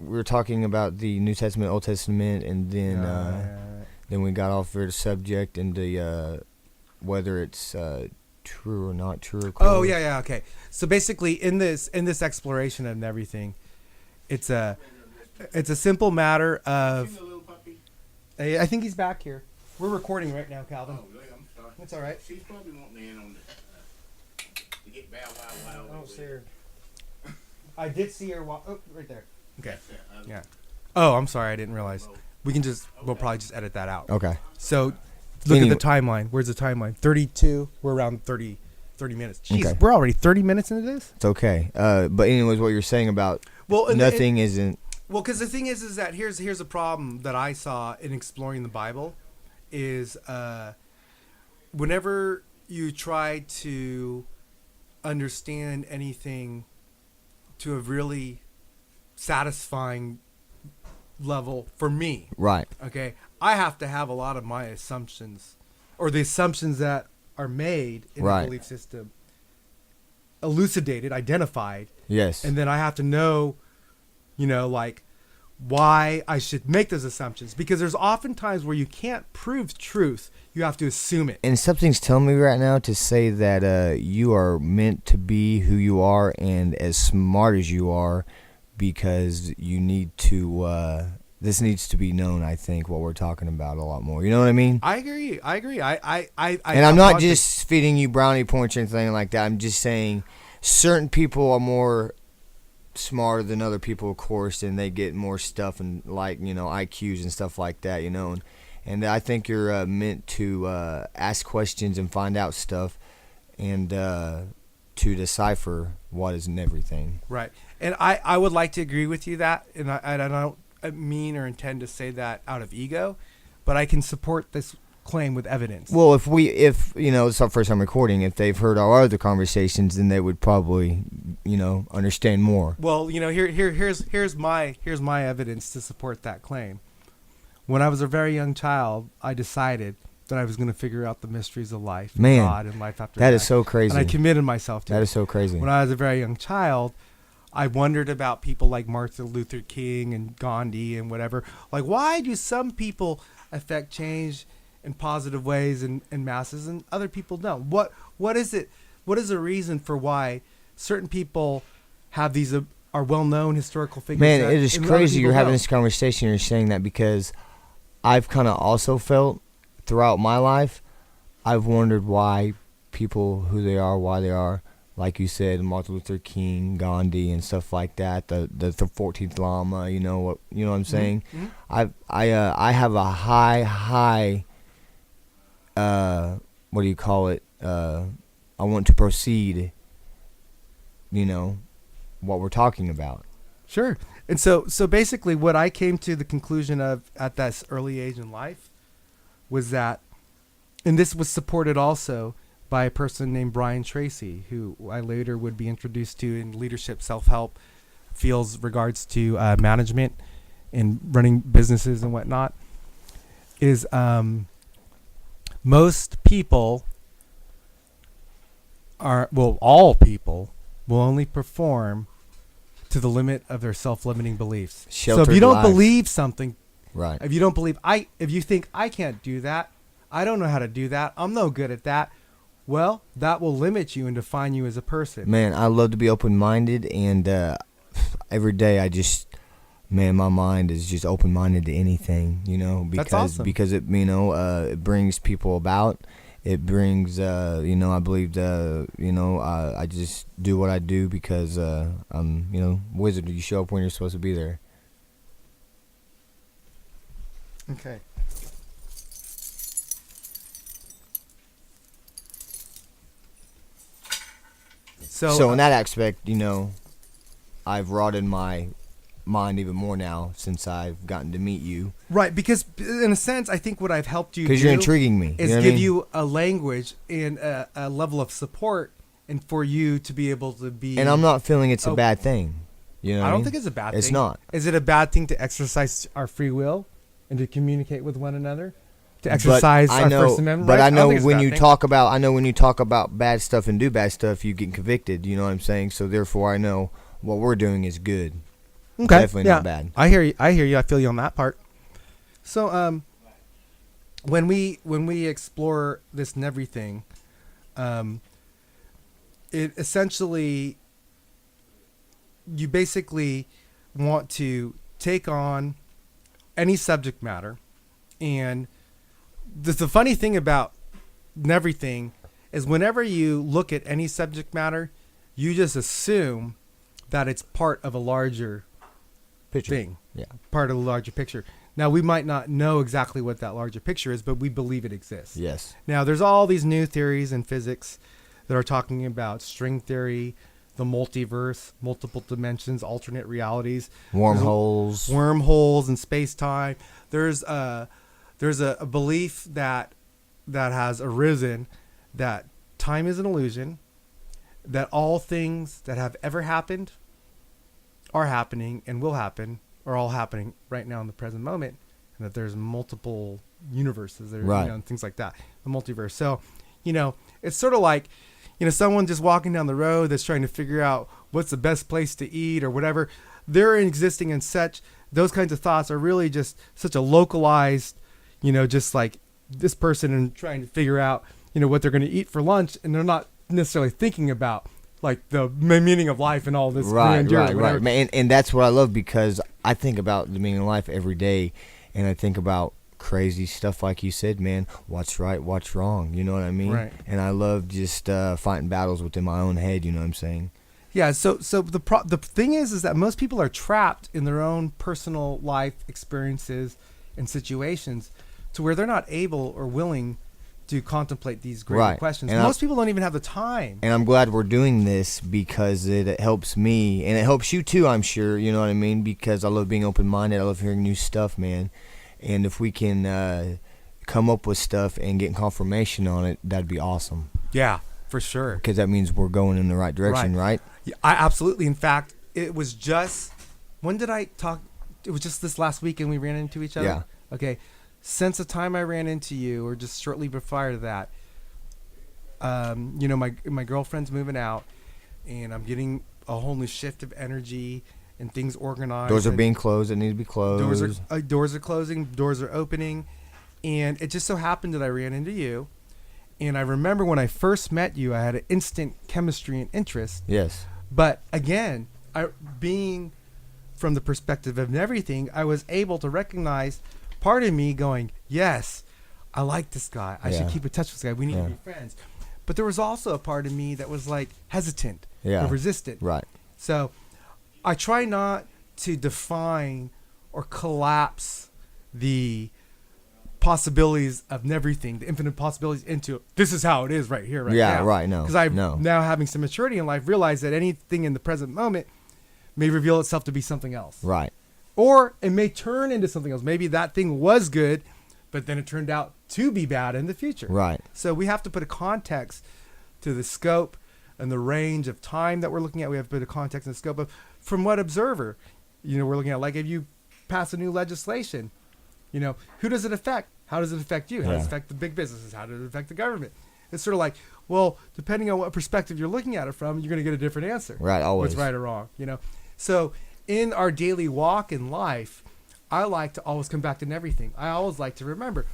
We were talking about the New Testament, Old Testament, and then we got off the subject into whether it's true or not true. Or Oh yeah, okay. So basically, in this exploration of NeveryThing, it's a simple matter of. Hey, I think he's back here. We're recording right now, Calvin. Oh, really? I'm sorry. That's all right. She's probably wanting in on to get bow wow wow. I don't see her. I did see her walk. Oh, right there. Okay. That's it. Yeah. Oh, I'm sorry. I didn't realize. We'll probably just edit that out. Okay. So, look Anyway. at the timeline. Where's the timeline? 32. We're around 30 minutes. Jeez, Okay. we're already 30 minutes into this? It's okay. But anyways, what you're saying about Well, nothing isn't. Well, because the thing is that here's a problem that I saw in exploring the Bible is whenever you try to understand anything to a really satisfying level for me, Right. okay, I have to have a lot of my assumptions or the assumptions that are made in Right. the belief system elucidated, identified, Yes. and then I have to know, you know, like why I should make those assumptions, because there's often times where you can't prove truth. You have to assume it. And something's telling me right now to say that you are meant to be who you are and as smart as you are, because you need to. This needs to be known. I think what we're talking about a lot more. You know what I mean? I agree. And And I'm not just feeding you brownie points or anything like that. I'm just saying certain people are more smarter than other people, of course, and they get more stuff and like, you know, IQs and stuff like that, you know. And I think you're meant to ask questions and find out stuff and to decipher what is NeveryThing. Right. And I would like to agree with you that, and I don't mean or intend to say that out of ego, but I can support this claim with evidence. Well, if you know, it's our first time recording, if they've heard our other conversations, then they would probably, you know, understand more. Well, you know, here's my evidence to support that claim. When I was a very young child, I decided that I was going to figure out the mysteries of life, and Man, God, and life after That death. is so crazy. And I committed myself to That it. is so crazy. When I was a very young child, I wondered about people like Martin Luther King and Gandhi and whatever. Like, why do some people affect change in positive ways and masses and other people don't? What is it? What is the reason for why certain people have these are well-known historical figures? Man, that- it is and other crazy people you're having don't? this conversation. You're saying that because I've kind of also felt throughout my life, I've wondered why people, who they are, why they are. Like you said, Martin Luther King, Gandhi, and stuff like that. The 14th Lama. You know what I'm saying? Mm-hmm. I have a high. What do you call it? I want to proceed. what we're talking about. Sure. And so basically what I came to the conclusion of at that early age in life was that, and this was supported also by a person named Brian Tracy, who I later would be introduced to in leadership, self-help fields regards to management and running businesses and whatnot, is most people all people will only perform to the limit of their self-limiting beliefs. So if you don't believe something, right? If you don't believe if you think I can't do that, I don't know how to do that, I'm no good at that, well, that will limit you and define you as a person. Man, I love to be open-minded, and every day my mind is just open-minded to anything, because That's awesome. because it it brings people about. It brings I believe I just do what I do because I'm wizard. You show up when you're supposed to be there. Okay. So in that aspect, I've broadened my mind even more now since I've gotten to meet you. Right, because in a sense, I think what I've helped you do, because you're intriguing me, is give you a language and a level of support, and for you to be able to be. And I'm not feeling it's a bad thing. I don't think it's a bad thing. It's not. Is it a bad thing to exercise our free will and to communicate with one another? To exercise our First Amendment rights? But I know when you talk about bad stuff and do bad stuff, you get convicted. You know what I'm saying? So therefore, I know what we're doing is good. Okay. Definitely not bad. I hear you. I feel you on that part. So, when we explore this NeveryThing, it essentially, you basically want to take on any subject matter, and the funny thing about NeveryThing is whenever you look at any subject matter, you just assume that it's part of a larger thing. Yeah. Part of the larger picture. Now, we might not know exactly what that larger picture is, but we believe it exists. Yes. Now, there's all these new theories in physics that are talking about string theory, the multiverse, multiple dimensions, alternate realities, wormholes in space-time. There's a belief that has arisen that time is an illusion, that all things that have ever happened are happening and will happen, are all happening right now in the present moment, and that there's multiple universes there, right. And things like that, the multiverse. So, it's sort of like, someone just walking down the road that's trying to figure out what's the best place to eat or whatever. They're existing in those kinds of thoughts are really just such a localized, just like this person and trying to figure out, what they're going to eat for lunch, and they're not necessarily thinking about like the meaning of life and all this. Right. Man, and that's what I love, because I think about the meaning of life every day, and I think about crazy stuff like you said, man. What's right, what's wrong? You know what I mean? Right. And I love just fighting battles within my own head. You know what I'm saying? Yeah. So the thing is that most people are trapped in their own personal life experiences and situations, to where they're not able or willing to contemplate these great questions. And most people don't even have the time. And I'm glad we're doing this, because it helps me, and it helps you too, I'm sure. You know what I mean? Because I love being open-minded. I love hearing new stuff, man. And if we can come up with stuff and get confirmation on it, that'd be awesome. Yeah, for sure. Because that means we're going in the right direction, right? Yeah, I absolutely. In fact, it was just, when did I talk? It was just this last weekend we ran into each other. Yeah. Okay. Since the time I ran into you, or just shortly prior to that, my girlfriend's moving out, and I'm getting a whole new shift of energy and things organized. Doors are being closed. It needs to be closed. Doors are closing. Doors are opening, and it just so happened that I ran into you, and I remember when I first met you, I had an instant chemistry and interest. Yes. But again, being from the perspective of NeveryThing, I was able to recognize part of me going, yes, I like this guy. I should keep in touch with this guy. We need to be friends. But there was also a part of me that was like hesitant or resistant. Right. So I try not to define or collapse the possibilities of NeveryThing, the infinite possibilities into this is how it is right here, right now. Yeah, right. No, Because I'm no. now having some maturity in life, realize that anything in the present moment may reveal itself to be something else. Right. Or it may turn into something else. Maybe that thing was good, but then it turned out to be bad in the future. Right. So we have to put a context to the scope and the range of time that we're looking at. We have to put a context and the scope of from what observer, we're looking at. Like if you pass a new legislation, who does it affect? How does it affect you? How does it affect the big businesses? How does it affect the government? It's sort of like, well, depending on what perspective you're looking at it from, you're going to get a different answer. Right, always. What's right or wrong, So in our daily walk in life, I like to always come back to NeveryThing. I always like to remember,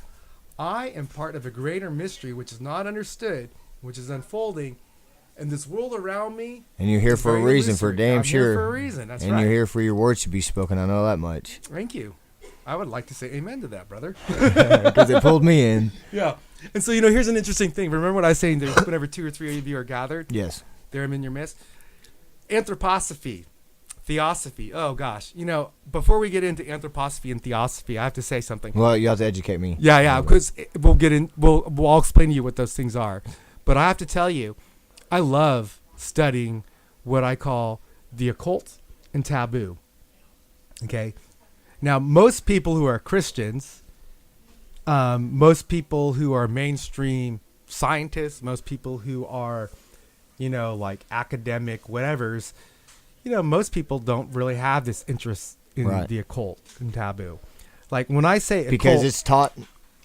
I am part of a greater mystery which is not understood, which is unfolding, and this world around me. And you're here for a reason, for damn I'm sure. Here for a reason. That's and right. you're here for your words to be spoken. I know that much. Thank you. I would like to say amen to that, brother. Because it pulled me in. Yeah. And so, here's an interesting thing. Remember what I was saying? There's whenever 2 or 3 of you are gathered. Yes. There I'm in your midst. Anthroposophy. Theosophy. Oh, gosh. Before we get into anthroposophy and theosophy, I have to say something. Well, you have to educate me. Yeah, because we'll explain to you what those things are. But I have to tell you, I love studying what I call the occult and taboo. Okay? Now, most people who are Christians, most people who are mainstream scientists, most people who are, like academic whatevers, most people don't really have this interest in the occult and taboo. Like when I say because occult, it's taught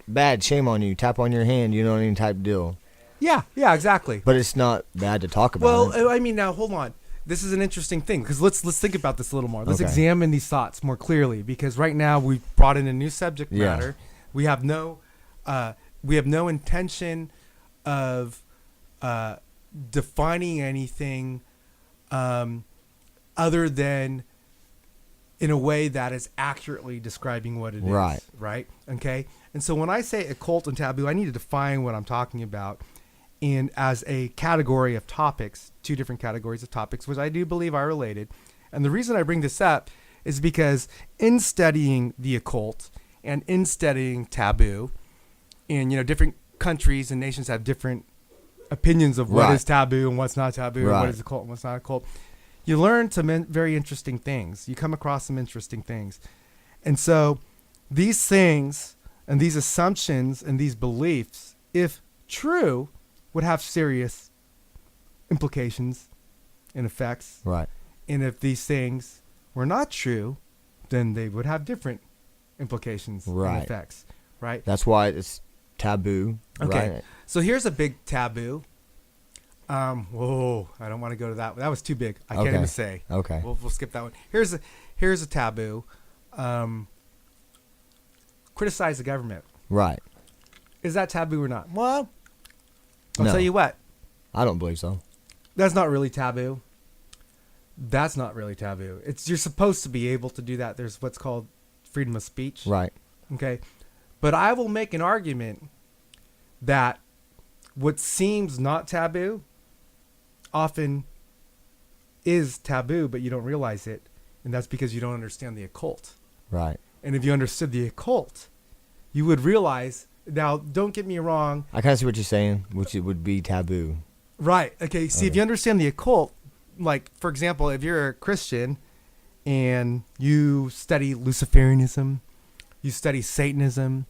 bad, shame on you, tap on your hand, type deal. Yeah, exactly. But it's not bad to talk about. Well, I mean, now hold on. This is an interesting thing because let's think about this a little more. Let's examine these thoughts more clearly because right now we've brought in a new subject matter. We have no intention of defining anything other than in a way that is accurately describing what it is. Right. Okay. And so when I say occult and taboo, I need to define what I'm talking about. In as a category of topics, 2 different categories of topics, which I do believe are related. And the reason I bring this up is because in studying the occult and in studying taboo, and different countries and nations have different opinions of what is taboo and what's not taboo, and what is occult and what's not occult. You learn some very interesting things. You come across some interesting things. And so these things and these assumptions and these beliefs, if true, would have serious implications and effects. Right. And if these things were not true, then they would have different implications and effects. Right. That's why it's taboo. Okay. Right? So here's a big taboo. Whoa, I don't want to go to that. That was too big. I can't even say. Okay. We'll skip that one. Here's a taboo. Criticize the government. Right. Is that taboo or not? Well, I'll tell you what. I don't believe so. That's not really taboo. That's not really taboo. You're supposed to be able to do that. There's what's called freedom of speech. Right. Okay. But I will make an argument that what seems not taboo often is taboo, but you don't realize it. And that's because you don't understand the occult. Right. And if you understood the occult, you would realize. Now, don't get me wrong. I kind of see what you're saying, which it would be taboo. Right. Okay. See, if you understand the occult, like, for example, if you're a Christian and you study Luciferianism, you study Satanism,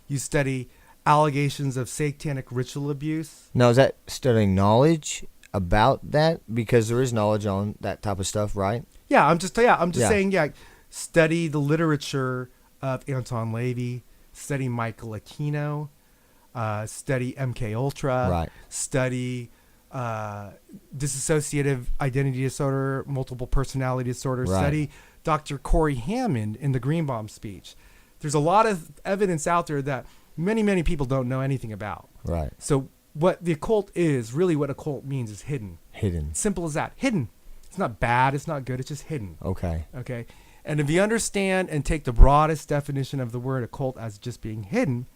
you study allegations of satanic ritual abuse. Now, is that studying knowledge about that? Because there is knowledge on that type of stuff, right? Yeah, I'm just saying, study the literature of Anton Lavey, study Michael Aquino, study MK Ultra, study dissociative identity disorder, multiple personality disorder, study Dr. Corey Hammond in the Green Bomb speech. There's a lot of evidence out there that many, many people don't know anything about. Right. So what the occult is, really what occult means is hidden. Hidden. Simple as that. Hidden. It's not bad. It's not good. It's just hidden. Okay. Okay. And if you understand and take the broadest definition of the word occult as just being hidden,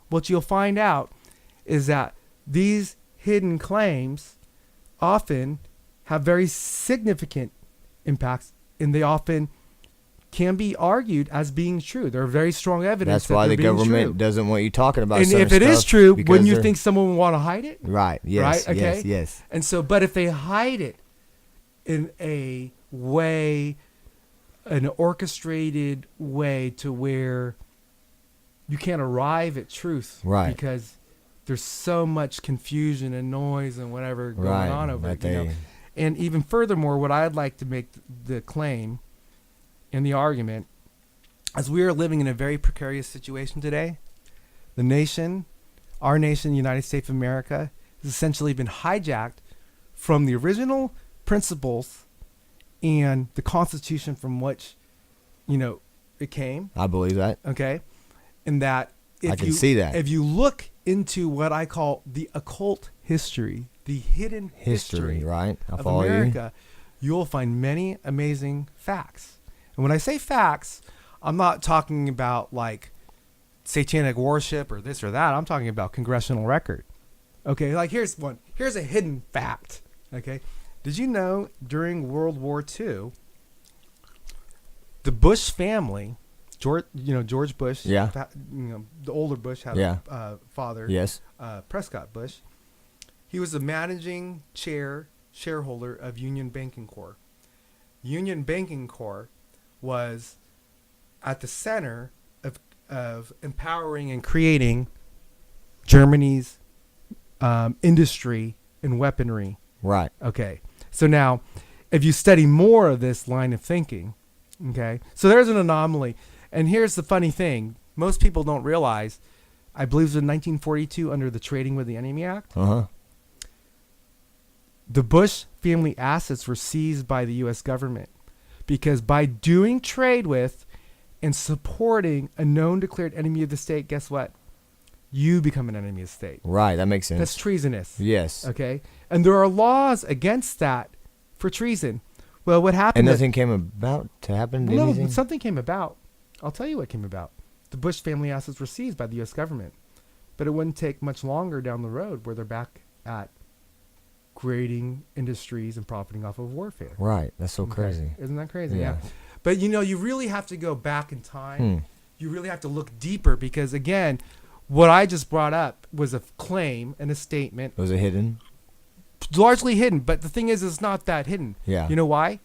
what you'll find out is that these hidden claims often have very significant impacts, and they often can be argued as being true. There are very strong evidence. That's why that the they're being government true. doesn't want you talking about And certain if it is stuff true, because wouldn't you they're- think someone would want to hide it? Right. Yes. Right? Okay. Yes. Yes. And so, but if they hide it in a way, an orchestrated way to where you can't arrive at truth, Right. Because there's so much confusion and noise and whatever going Right. on over That it. You know? And even furthermore, what I'd like to make the claim in the argument, as we are living in a very precarious situation today, the nation, our nation, the United States of America, has essentially been hijacked from the original principles and the Constitution from which, it came. I believe that. Okay, and that if I can you see that. if you look into what I call the occult history, the hidden history Right. I of follow you. America, you'll find many amazing facts. And when I say facts, I'm not talking about like satanic worship or this or that. I'm talking about congressional record. Okay, like here's one. Here's a hidden fact. Okay, did you know during World War II, the Bush family, George Bush, Yeah. the older Bush had Yeah. a father, Yes. Prescott Bush. He was the managing shareholder of Union Banking Corp. Union Banking Corp was at the center of empowering and creating Germany's industry in weaponry. Right. Okay. So now, if you study more of this line of thinking, okay, so there's an anomaly. And here's the funny thing. Most people don't realize, I believe it was in 1942 under the Trading with the Enemy Act, Uh-huh. the Bush family assets were seized by the U.S. government because by doing trade with and supporting a known declared enemy of the state, guess what? You become an enemy of the state. Right. That makes sense. That's treasonous. Yes. Okay? And there are laws against that for treason. Well, what happened? And nothing came about to happen? No, Anything? something came about. I'll tell you what came about. The Bush family assets were seized by the U.S. government. But it wouldn't take much longer down the road where they're back at creating industries and profiting off of warfare. Right. That's so Okay. crazy. Isn't that crazy? Yeah. But, you really have to go back in time. Hmm. You really have to look deeper because, again, what I just brought up was a claim and a statement, Was it hidden? largely hidden. But the thing is, it's not that hidden. Yeah. You know why?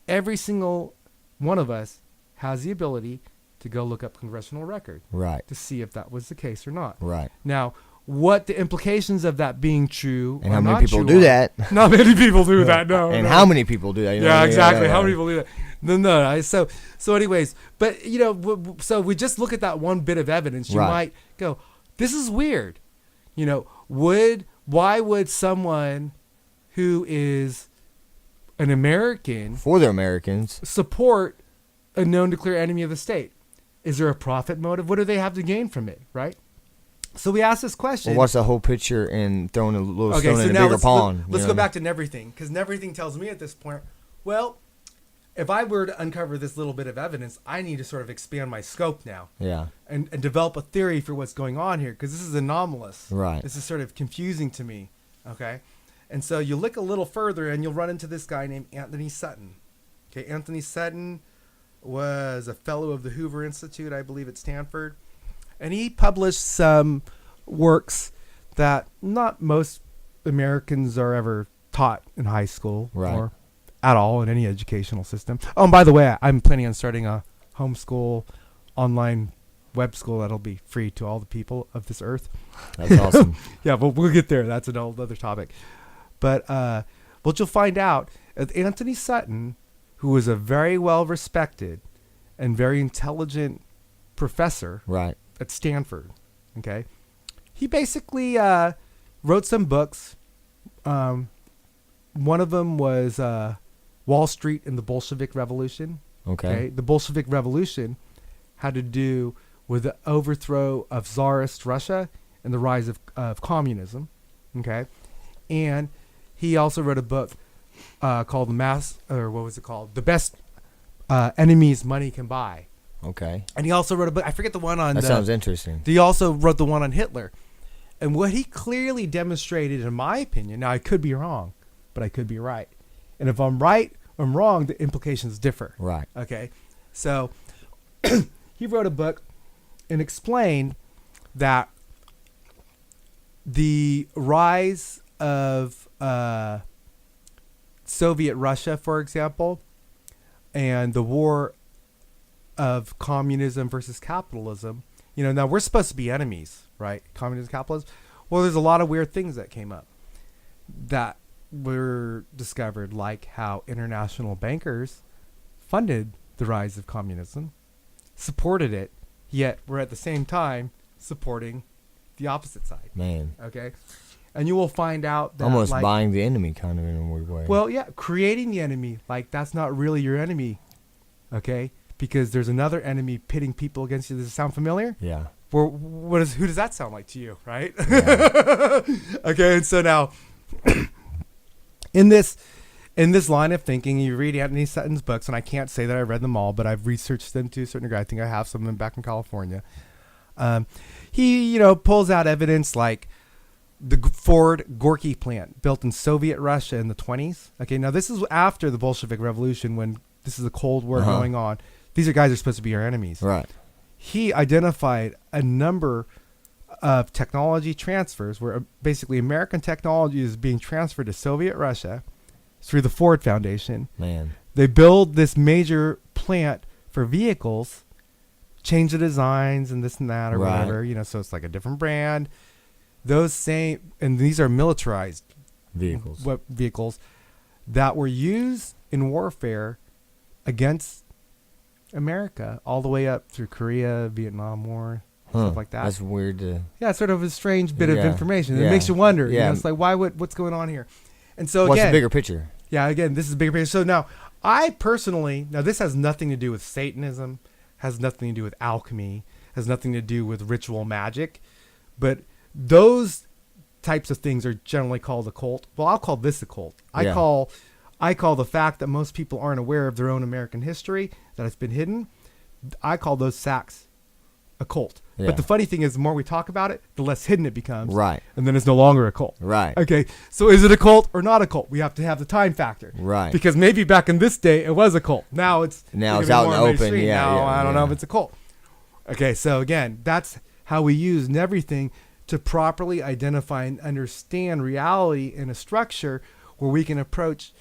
Every single one of us has the ability to go look up congressional record Right. to see if that was the case or not. Right. Now, what the implications of that being true And or how many not people true do are. that? Not many people do that, no. And no. how many people do that? You know what I Yeah, mean? exactly. Yeah, How yeah. many people do that? No. So anyways, but so we just look at that one bit of evidence. You Right. might go, this is weird. Why would someone who is an American For the Americans. support a known declared enemy of the state? Is there a profit motive? What do they have to gain from it, right? So we ask this question. Well, what's the whole picture and throwing a little Okay, stone so in a now bigger let's pond? let's you go know? back to NeveryThing, because NeveryThing tells me at this point, well, if I were to uncover this little bit of evidence, I need to sort of expand my scope now Yeah. and develop a theory for what's going on here, because this is anomalous. Right. This is sort of confusing to me, okay? And so you look a little further, and you'll run into this guy named Anthony Sutton. Okay, Anthony Sutton was a fellow of the Hoover Institute, I believe, at Stanford. And he published some works that not most Americans are ever taught in high school Right. or at all in any educational system. Oh, and by the way, I'm planning on starting a homeschool online web school that'll be free to all the people of this earth. That's awesome. Yeah, but we'll get there. That's an whole other topic. But what you'll find out is Anthony Sutton, who was a very well-respected and very intelligent professor Right. at Stanford, okay, he basically wrote some books. One of them was Wall Street and the Bolshevik Revolution. Okay. The Bolshevik Revolution had to do with the overthrow of Tsarist Russia and the rise of communism. Okay, and he also wrote a book called The Best Enemies Money Can Buy. Okay. And he also wrote a book. I forget the one on. That sounds interesting. He also wrote the one on Hitler. And what he clearly demonstrated, in my opinion, now I could be wrong, but I could be right. And if I'm right or I'm wrong, the implications differ. Right. Okay. So he wrote a book and explained that the rise of Soviet Russia, for example, and the war of communism versus capitalism, now we're supposed to be enemies, right? Communism, capitalism. Well, there's a lot of weird things that came up that were discovered, like how international bankers funded the rise of communism, supported it, yet we're at the same time supporting the opposite side. Man. Okay? And you will find out that almost buying the enemy kind of in a weird way. Well, yeah, creating the enemy, that's not really your enemy, okay? Because there's another enemy pitting people against you. Does it sound familiar? Yeah. Well, who does that sound like to you, right? Yeah. Okay, and so now, in this line of thinking, you read Anthony Sutton's books, and I can't say that I read them all, but I've researched them to a certain degree. I think I have some of them back in California. He, pulls out evidence like the Ford Gorky plant built in Soviet Russia in the 1920s. Okay, now this is after the Bolshevik Revolution, when this is the Cold War going on. These are guys that are supposed to be our enemies. Right. He identified a number of technology transfers where basically American technology is being transferred to Soviet Russia through the Ford Foundation. Man. They build this major plant for vehicles, change the designs and this and that or whatever, so it's like a different brand. Those same, and these are militarized vehicles that were used in warfare against America all the way up through Korea, Vietnam War, stuff like that. That's weird. Yeah, it's sort of a strange bit of information. It makes you wonder. Yeah. It's like, what's going on here? And so what's again, the bigger picture? Yeah, again, this is the bigger picture. So now, I personally, this has nothing to do with Satanism, has nothing to do with alchemy, has nothing to do with ritual magic, but those types of things are generally called a cult. Well, I'll call this a cult. I call the fact that most people aren't aware of their own American history, that it's been hidden. I call those sacks a cult. Yeah. But the funny thing is, the more we talk about it, the less hidden it becomes. Right. And then it's no longer a cult. Right. Okay. So is it a cult or not a cult? We have to have the time factor. Right. Because maybe back in this day it was a cult. Now it's out in the open. Now I don't know if it's a cult. Okay. So again, that's how we use NeveryThing to properly identify and understand reality in a structure where we can approach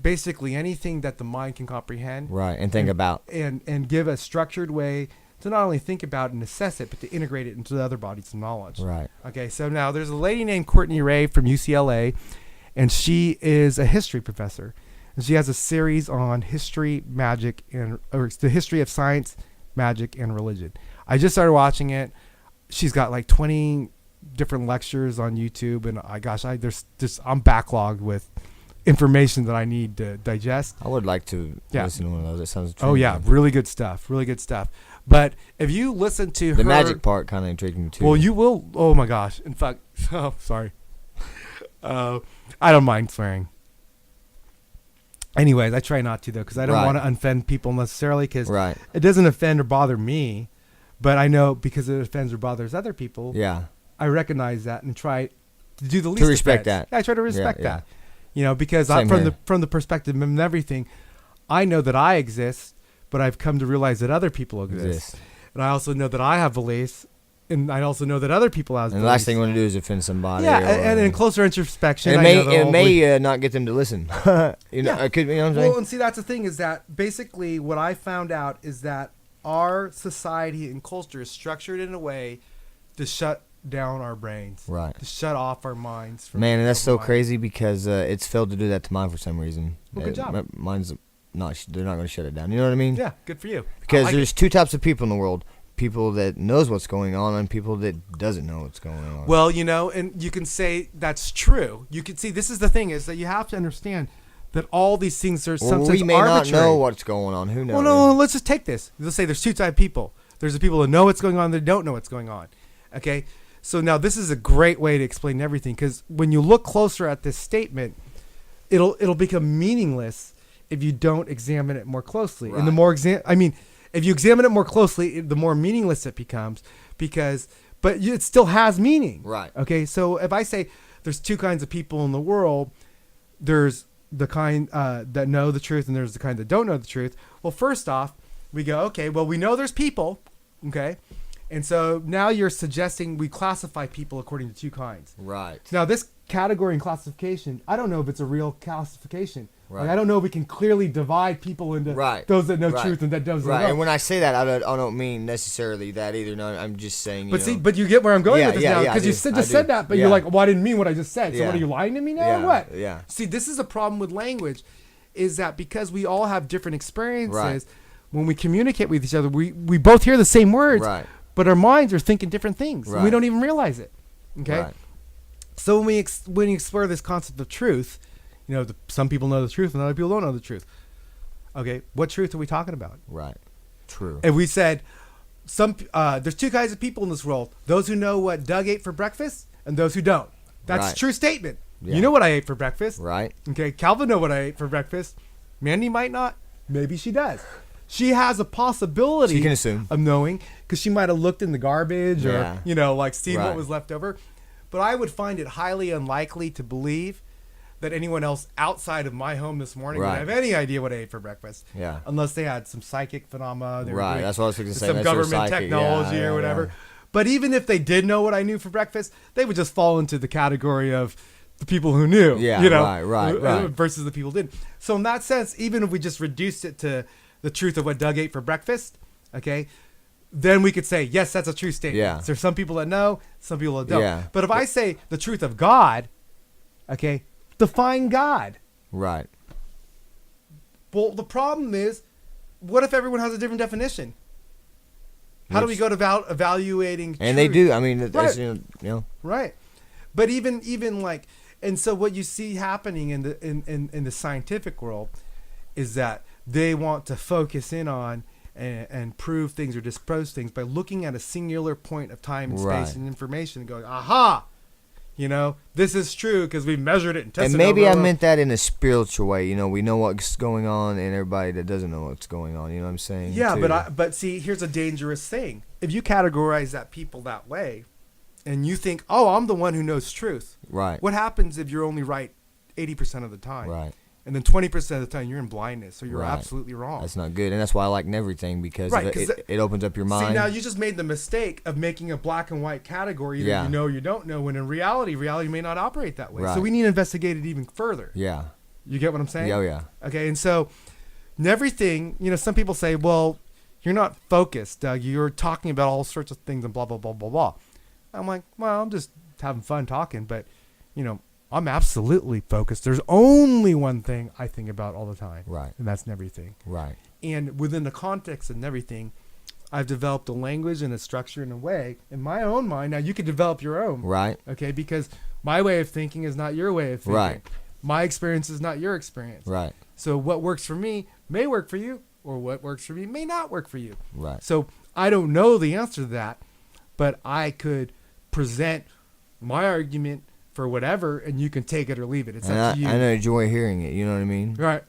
basically anything that the mind can comprehend. Right. And think about. And give a structured way to not only think about and assess it, but to integrate it into the other bodies of knowledge. Right. Okay, so now there's a lady named Courtney Ray from UCLA, and she is a history professor. And she has a series on history, magic, or the history of science, magic, and religion. I just started watching it. She's got like 20 different lectures on YouTube, and I'm backlogged with information that I need to digest. I would like to listen to one of those. It sounds Oh yeah, really good stuff. Really good stuff. But if you listen to the her, magic part kind of intrigued me too. Well, you will. Oh my gosh! In fact, sorry. I don't mind swearing. Anyways, I try not to though, because I don't want to offend people necessarily. Because it doesn't offend or bother me, but I know because it offends or bothers other people. Yeah. I recognize that and try to do the least to respect offense. that. Yeah, I try to respect that. Because from the perspective of everything, I know that I exist, but I've come to realize that other people exist. And I also know that I have beliefs, and I also know that other people have beliefs. And the last thing you want to do is offend somebody. Yeah, and in closer introspection, it may not get them to listen. It could be. You know what I'm saying? Well, and see, that's the thing is that basically what I found out is that our society and culture is structured in a way to shut down our brains, to shut off our minds. Man, and that's so crazy because it's failed to do that to mine for some reason. Well, good job. Mine's not. They're not going to shut it down. You know what I mean? Yeah, good for you. Because there's two types of people in the world: people that knows what's going on and people that doesn't know what's going on. Well, and you can say that's true. You can see this is the thing is that you have to understand that all these things are sometimes we may arbitrary. not know what's going on. Who knows? Well, no, let's just take this. Let's say there's two types of people. There's the people that know what's going on, that don't know what's going on. Okay. So now this is a great way to explain everything, because when you look closer at this statement, it'll become meaningless if you don't examine it more closely. And the more if you examine it more closely, the more meaningless it becomes, but it still has meaning. Right. Okay. So if I say there's two kinds of people in the world, there's the kind that know the truth and there's the kind that don't know the truth. Well, first off, we go, okay, well, we know there's people, okay? And so now you're suggesting we classify people according to two kinds. Right. Now, this category and classification, I don't know if it's a real classification. Right. Like, I don't know if we can clearly divide people into those that know truth and that those that don't. And when I say that, I don't mean necessarily that either. No, I'm just saying. But you get where I'm going with this now, because you just said that, but you're like, well, I didn't mean what I just said. So what, are you lying to me now, or what? Yeah. See, this is a problem with language, is that because we all have different experiences, when we communicate with each other, we both hear the same words, but our minds are thinking different things. And we don't even realize it. Okay. Right. So when we explore this concept of truth, some people know the truth and other people don't know the truth. Okay, what truth are we talking about? Right. True. And we said there's two kinds of people in this world: those who know what Doug ate for breakfast and those who don't. That's a true statement. Yeah. You know what I ate for breakfast, right? Okay, Calvin know what I ate for breakfast. Mandy might not. Maybe she does. She has a possibility she can assume. Of knowing, because she might have looked in the garbage or seen what was left over. But I would find it highly unlikely to believe that anyone else outside of my home this morning would have any idea what I ate for breakfast. Yeah. Unless they had some psychic phenomena. Right. That's what I was going to say. Some government technology or whatever. Yeah. But even if they did know what I knew for breakfast, they would just fall into the category of the people who knew. Yeah. Right. Versus the people who didn't. So in that sense, even if we just reduced it to the truth of what Doug ate for breakfast, okay, then we could say, yes, that's a true statement. Yeah. So there's some people that know, some people that don't. Yeah. But if I say the truth of God, okay, define God. Right. Well, the problem is, what if everyone has a different definition? How do we go to evaluating truth? And they do. I mean, that's, Right. But even like, and so what you see happening in the scientific world is that they want to focus in on and prove things or disprove things by looking at a singular point of time and space and information and going, aha, this is true because we measured it and tested it. And maybe I meant that in a spiritual way. We know what's going on, and everybody that doesn't know what's going on. You know what I'm saying? Yeah, too. but see, here's a dangerous thing. If you categorize that people that way, and you think, oh, I'm the one who knows truth. Right. What happens if you're only right 80% of the time? Right. And then 20% of the time you're in blindness, or you're absolutely wrong. That's not good, and that's why I like NeveryThing, because it opens up your mind. See, now you just made the mistake of making a black and white category that you know or you don't know, when in reality may not operate that way. Right. So we need to investigate it even further. Yeah. You get what I'm saying? Oh, yeah. Okay, and so NeveryThing, some people say, well, you're not focused, Doug. You're talking about all sorts of things and blah, blah, blah, blah, blah. I'm like, well, I'm just having fun talking, but, I'm absolutely focused. There's only one thing I think about all the time. Right. And that's NeveryThing. Right. And within the context of NeveryThing, I've developed a language and a structure and a way in my own mind. Now you could develop your own. Right. Okay. Because my way of thinking is not your way of thinking. Right. My experience is not your experience. Right. So what works for me may work for you, or what works for me may not work for you. Right. So I don't know the answer to that, but I could present my argument for whatever, and you can take it or leave it. It's up to you. I enjoy hearing it. You know what I mean? Right.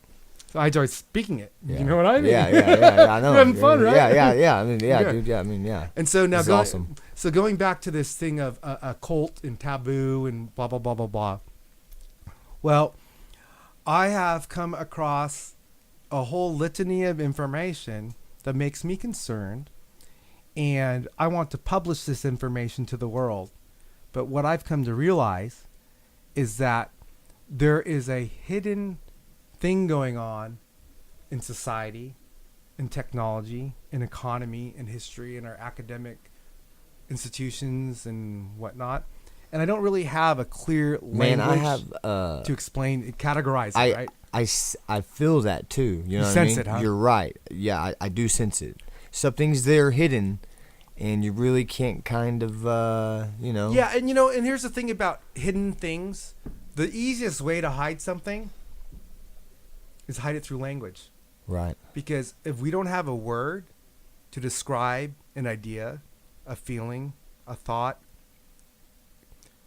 So I enjoy speaking it. Yeah. You know what I mean? Yeah. I know. You're having fun, right? Yeah. I mean, dude. Yeah, I mean, yeah. And so now, awesome. So going back to this thing of a cult and taboo and blah blah blah blah blah. Well, I have come across a whole litany of information that makes me concerned, and I want to publish this information to the world. But what I've come to realize is that there is a hidden thing going on in society, in technology, in economy, in history, in our academic institutions and whatnot. And I don't really have a clear language to explain, categorize it, right? I feel that too. You know what I mean? Sense it, huh? You're right. Yeah, I do sense it. Something's there hidden, and you really can't kind of, Yeah, and here's the thing about hidden things. The easiest way to hide something is hide it through language. Right. Because if we don't have a word to describe an idea, a feeling, a thought,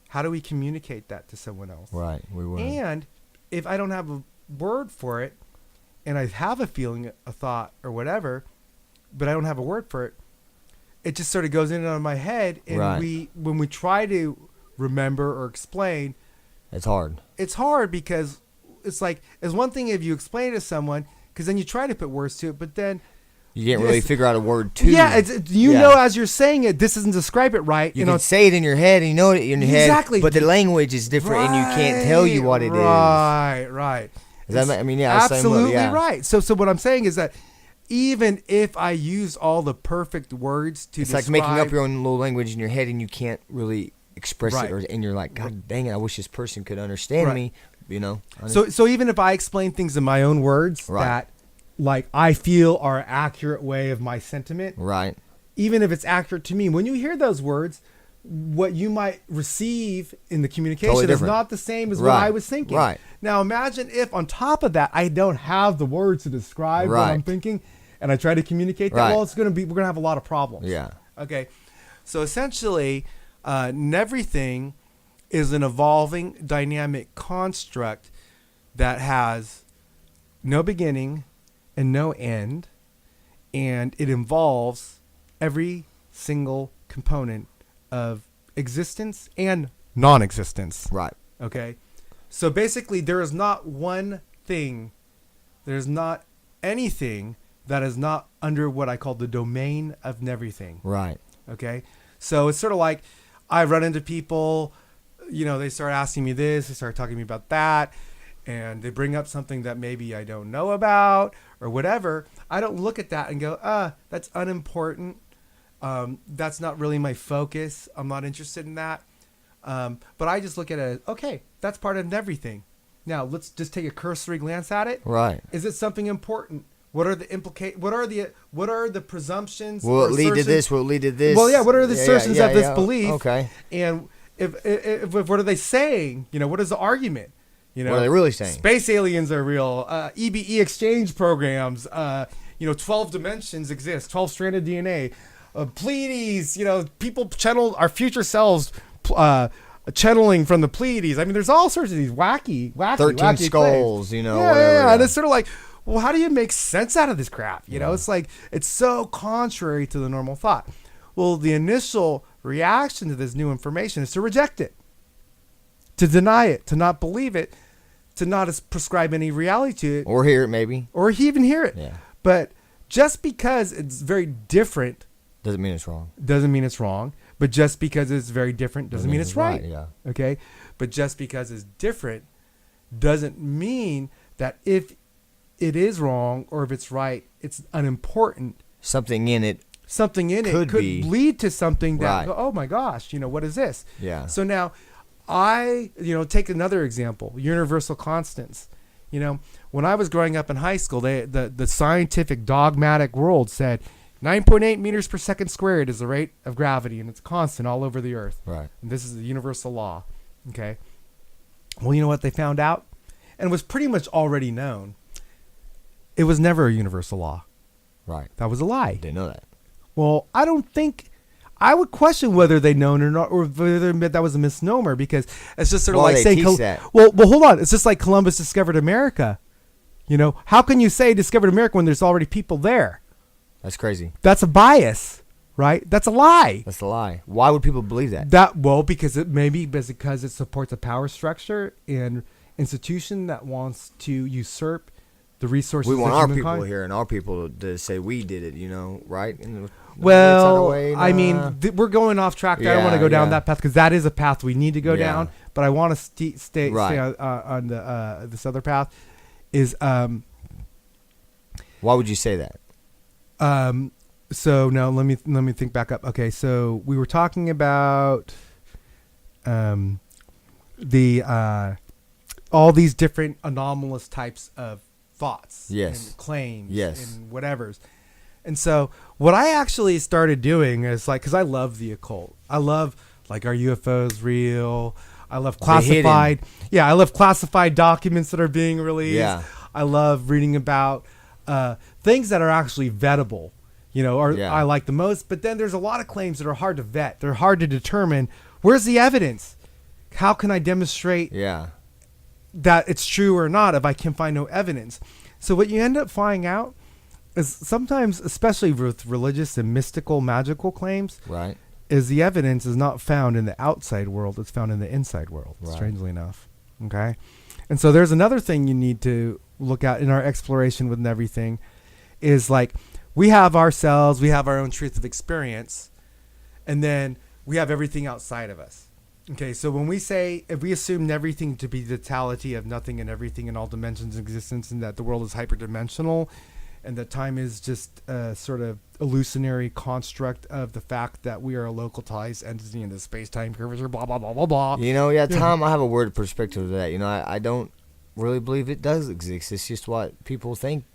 how do we communicate that to someone else? Right, we will. And if I don't have a word for it, and I have a feeling, a thought, or whatever, but I don't have a word for it, it just sort of goes in and out of my head. And when we try to remember or explain, it's hard. It's hard because it's like, it's one thing if you explain it to someone, because then you try to put words to it, but then You can't really Yes. figure out a word to. Yeah, you know, as you're saying it, this doesn't describe it right. You can say it in your head, and you know it in your Exactly. head, but the language is different, and you can't tell you what it is. Right. Does that, I mean, yeah, absolutely yeah. right. So what I'm saying is that even if I use all the perfect words to It's describe, like making up your own little language in your head, and you can't really express Right. it, and you're like, God dang it, I wish this person could understand Right. me. You know. So even if I explain things in my own words Right. that, like, I feel are an accurate way of my sentiment, right. even if it's accurate to me, when you hear those words, what you might receive in the communication Totally is different. not the same as what Right. I was thinking. Right. Now imagine if on top of that I don't have the words to describe what I'm Right. thinking, and I try to communicate that. Right. Well, we're gonna have a lot of problems. Yeah. Okay. So essentially, NeveryThing is an evolving dynamic construct that has no beginning and no end, and it involves every single component of existence and non-existence. Right. Okay. So basically, there is not one thing, there's not anything that is not under what I call the domain of NeveryThing. Right. Okay. So it's sort of like I run into people, you know, they start asking me this, they start talking to me about that, and they bring up something that maybe I don't know about or whatever. I don't look at that and go, that's unimportant. That's not really my focus. I'm not interested in that. But I just look at it as, okay, that's part of NeveryThing. Now let's just take a cursory glance at it. Right. Is it something important? What are the what are the presumptions? Will or it lead to assertions? this? Will it lead to this? Well, yeah. What are the assertions of this yeah. belief? Okay. And if what are they saying? You know, what is the argument? You know, What are they really saying? Space aliens are real. EBE exchange programs. 12 dimensions exist. 12-stranded DNA. Pleiades. You know, people channel our future selves. Channeling from the Pleiades. I mean, there's all sorts of these wacky 13 wacky skulls. claims. You know. Yeah, Whatever, yeah. And it's sort of like, well, how do you make sense out of this crap? You know, Yeah. it's like, it's so contrary to the normal thought. Well, the initial reaction to this new information is to reject it, to deny it, to not believe it, to not prescribe any reality to it, Or hear it maybe. or even hear it. Yeah. But just because it's very different Doesn't mean it's wrong. doesn't mean it's wrong. But just because it's very different doesn't mean it's right. Yeah. Okay? But just because it's different doesn't mean that if it is wrong or if it's right, it's unimportant. Something in it. Something in it could be. lead to something that, Right. oh my gosh, what is this? Yeah. So now take another example, universal constants. When I was growing up in high school, the scientific dogmatic world said 9.8 meters per second squared is the rate of gravity, and it's constant all over the earth. Right. And this is the universal law. Okay. Well, you know what they found out? And it was pretty much already known. It was never a universal law. Right. That was a lie. Didn't know that. Well, I would question whether they known or not, or whether that was a misnomer, because it's just sort of Why like they saying, teach that? well, hold on. It's just like Columbus discovered America. How can you say discovered America when there's already people there? That's crazy. That's a bias, right? That's a lie. That's a lie. Why would people believe that? Because it supports a power structure and institution that wants to usurp the resources. We want of our humankind. people here and our people to say we did it, right? And Well, it's I mean, we're going off track. I don't want to go down that path because that is a path we need to go down. But I want to stay on the this other path. Is why would you say that? So now let me think back up. Okay, so we were talking about the all these different anomalous types of thoughts, and claims, and whatevers. And so what I actually started doing is because I love the occult. I love are UFOs real? I love classified. Yeah, I love classified documents that are being released. Yeah. I love reading about things that are actually vettable, I like the most. But then there's a lot of claims that are hard to vet. They're hard to determine. Where's the evidence? How can I demonstrate that it's true or not if I can find no evidence? So what you end up finding out is sometimes, especially with religious and mystical, magical claims, right, is the evidence is not found in the outside world. It's found in the inside world, right. Strangely enough. Okay. And so there's another thing you need to look at in our exploration with NeveryThing is we have ourselves, we have our own truth of experience, and then we have everything outside of us. Okay, so when we say, if we assume everything to be the totality of nothing and everything in all dimensions of existence, and that the world is hyperdimensional, and that time is just a sort of illusionary construct of the fact that we are a localized entity in the space-time curvature, blah, blah, blah, blah, blah. Tom, I have a word of perspective to that. I don't really believe it does exist. It's just what people think,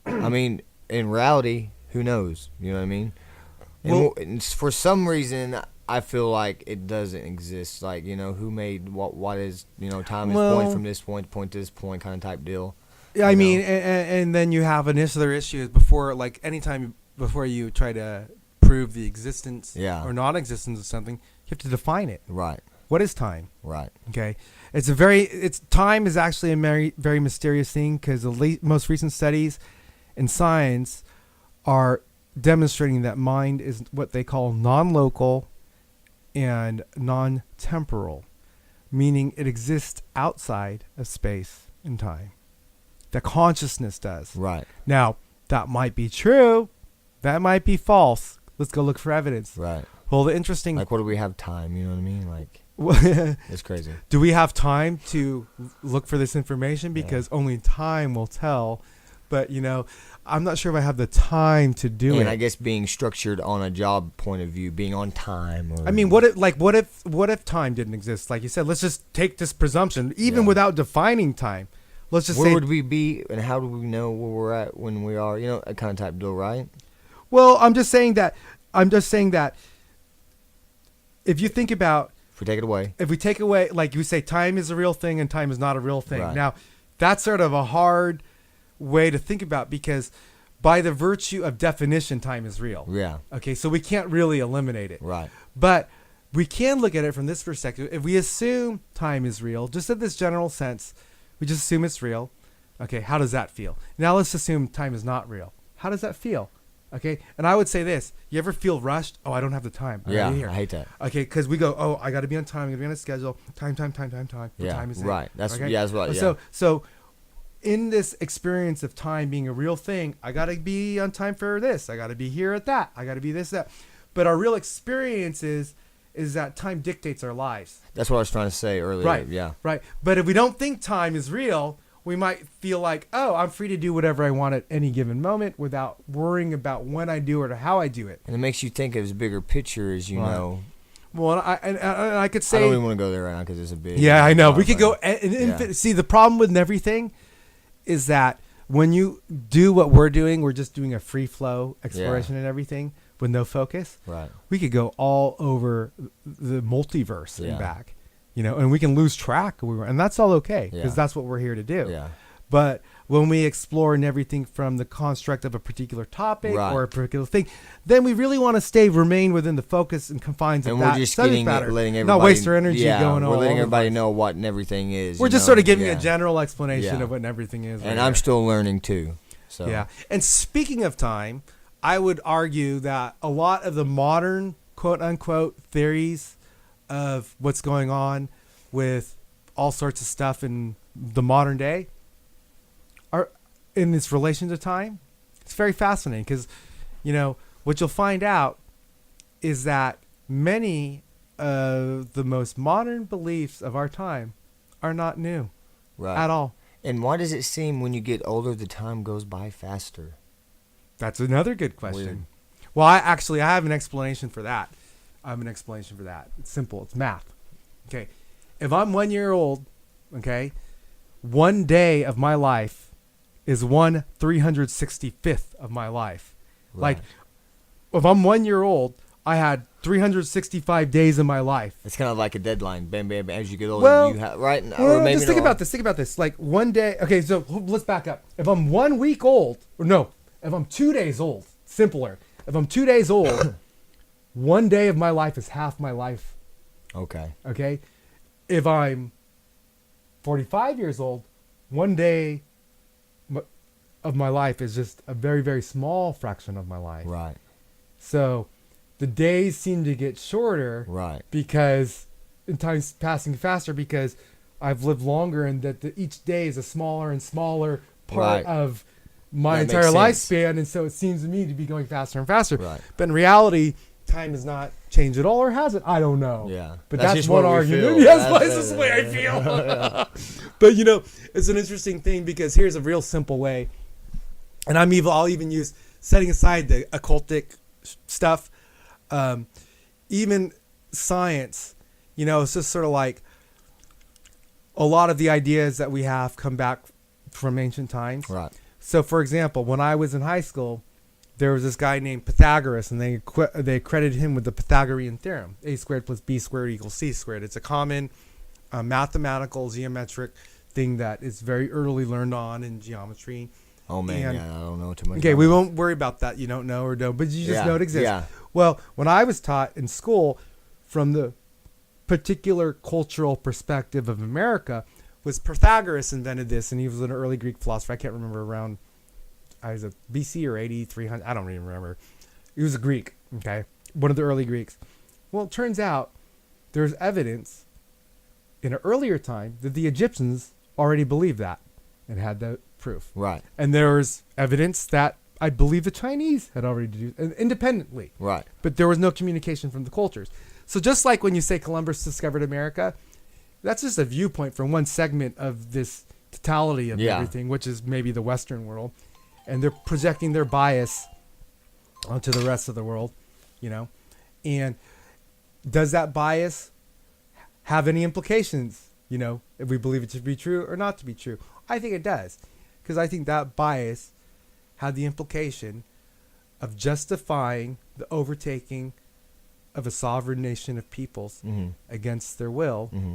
I mean, in reality, who knows? You know what I mean? And for some reason, I feel like it doesn't exist. Like, who made what is, time is point from this point to this point kind of type deal. Yeah, I mean, and then you have another issue before, like anytime before you try to prove the existence or non-existence of something, you have to define it. Right. What is time? Right. Okay. Time is actually a very, very mysterious thing, because the most recent studies in science are demonstrating that mind is what they call non-local and non-temporal, meaning it exists outside of space and time. The consciousness does. Right. Now, that might be true. That might be false. Let's go look for evidence. Right. Well, the interesting... Like, what do we have time? You know what I mean? Like, it's crazy. Do we have time to look for this information? Because only time will tell. But, I'm not sure if I have the time to do it. And I guess being structured on a job point of view, being on time. I mean, what if time didn't exist? Like you said, let's just take this presumption, even without defining time. Let's just where say, would we be, and how do we know where we're at when we are? A kind of type deal, right? Well, I'm just saying that if you think about, if we take it away, like you say, time is a real thing and time is not a real thing. Right. Now, that's sort of a hard way to think about, because by the virtue of definition, time is real. Yeah. Okay, so we can't really eliminate it. Right. But we can look at it from this perspective. If we assume time is real, just in this general sense, we just assume it's real. Okay, how does that feel? Now let's assume time is not real. How does that feel? Okay, and I would say this. You ever feel rushed? Oh, I don't have the time. I hate that. Okay, because we go, oh, I got to be on time. I got to be on a schedule. Time. What time is it? Right. That's okay? that's right. Yeah. So in this experience of time being a real thing, I got to be on time for this. I got to be here at that. I got to be this, that. But our real experience is that time dictates our lives. That's what I was trying to say earlier. Right. Yeah. Right. But if we don't think time is real, we might feel like, oh, I'm free to do whatever I want at any given moment without worrying about when I do it or how I do it. And it makes you think of this bigger picture, as you know. Well, I could say... I don't even want to go there right now because it's a big... Yeah, I know. We could go... See, the problem with NeveryThing is that when you do what we're doing, we're just doing a free flow exploration and everything with no focus. Right. We could go all over the multiverse and back, and we can lose track. And that's all okay, because that's what we're here to do. Yeah. But when we explore everything from the construct of a particular topic or a particular thing, then we really want to remain within the focus and confines of that. And we're just letting everybody... Not waste our energy going all we're letting over everybody know what NeveryThing is. We're just sort of giving a general explanation of what NeveryThing is. And I'm still learning too. So. Yeah. And speaking of time, I would argue that a lot of the modern quote-unquote theories of what's going on with all sorts of stuff in the modern day are in this relation to time. It's very fascinating because, what you'll find out is that many of the most modern beliefs of our time are not new at all. And why does it seem when you get older, the time goes by faster? That's another good question. Weird. Well, I have an explanation for that. It's simple. It's math. Okay. If I'm 1 year old, okay, 1 day of my life is 1/365th of my life. Right. Like, if I'm 1 year old, I had 365 days in my life. It's kind of like a deadline. Bam, bam, bam. As you get older, you have, right? Well, just think about this. Like, 1 day. Okay, so let's back up. If I'm 1 week old, if I'm 2 days old, simpler. If I'm 2 days old, 1 day of my life is half my life. Okay. Okay. If I'm 45 years old, 1 day of my life is just a very, very small fraction of my life. Right. So the days seem to get shorter. Right. Because time's passing faster because I've lived longer, and that each day is a smaller and smaller part of my That entire makes sense. lifespan, and so it seems to me to be going faster and faster. Right. But in reality, time has not changed at all, or has it? I don't know. Yeah. But that's just one what we argument. feel. Yes, That's- but it's just the way I feel. But you know, it's an interesting thing because here's a real simple way, and I'll even use, setting aside the occultic stuff, even science. You know, it's just sort of like a lot of the ideas that we have come back from ancient times. Right. So, for example, when I was in high school, there was this guy named Pythagoras, and they credited him with the Pythagorean theorem: a squared plus b squared equals c squared. It's a common mathematical geometric thing that is very early learned on in geometry. Oh man, And- yeah, I don't know too much. Okay, about we it. won't worry about that. You don't know or don't, but you just Yeah, know it exists. yeah. Well, when I was taught in school, from the particular cultural perspective of America, was Pythagoras invented this, and he was an early Greek philosopher. I can't remember, around, I was a BC or 300. I don't even remember. He was a Greek, okay, one of the early Greeks. Well, it turns out there's evidence in an earlier time that the Egyptians already believed that and had that proof. Right. And there's evidence that I believe the Chinese had already deduced independently. Right. But there was no communication from the cultures. So just like when you say Columbus discovered America, that's just a viewpoint from one segment of this totality of everything, which is maybe the Western world. And they're projecting their bias onto the rest of the world, you know. And does that bias have any implications, you know, if we believe it to be true or not to be true? I think it does. Because I think that bias had the implication of justifying the overtaking of a sovereign nation of peoples Mm-hmm. against their will, Mm-hmm.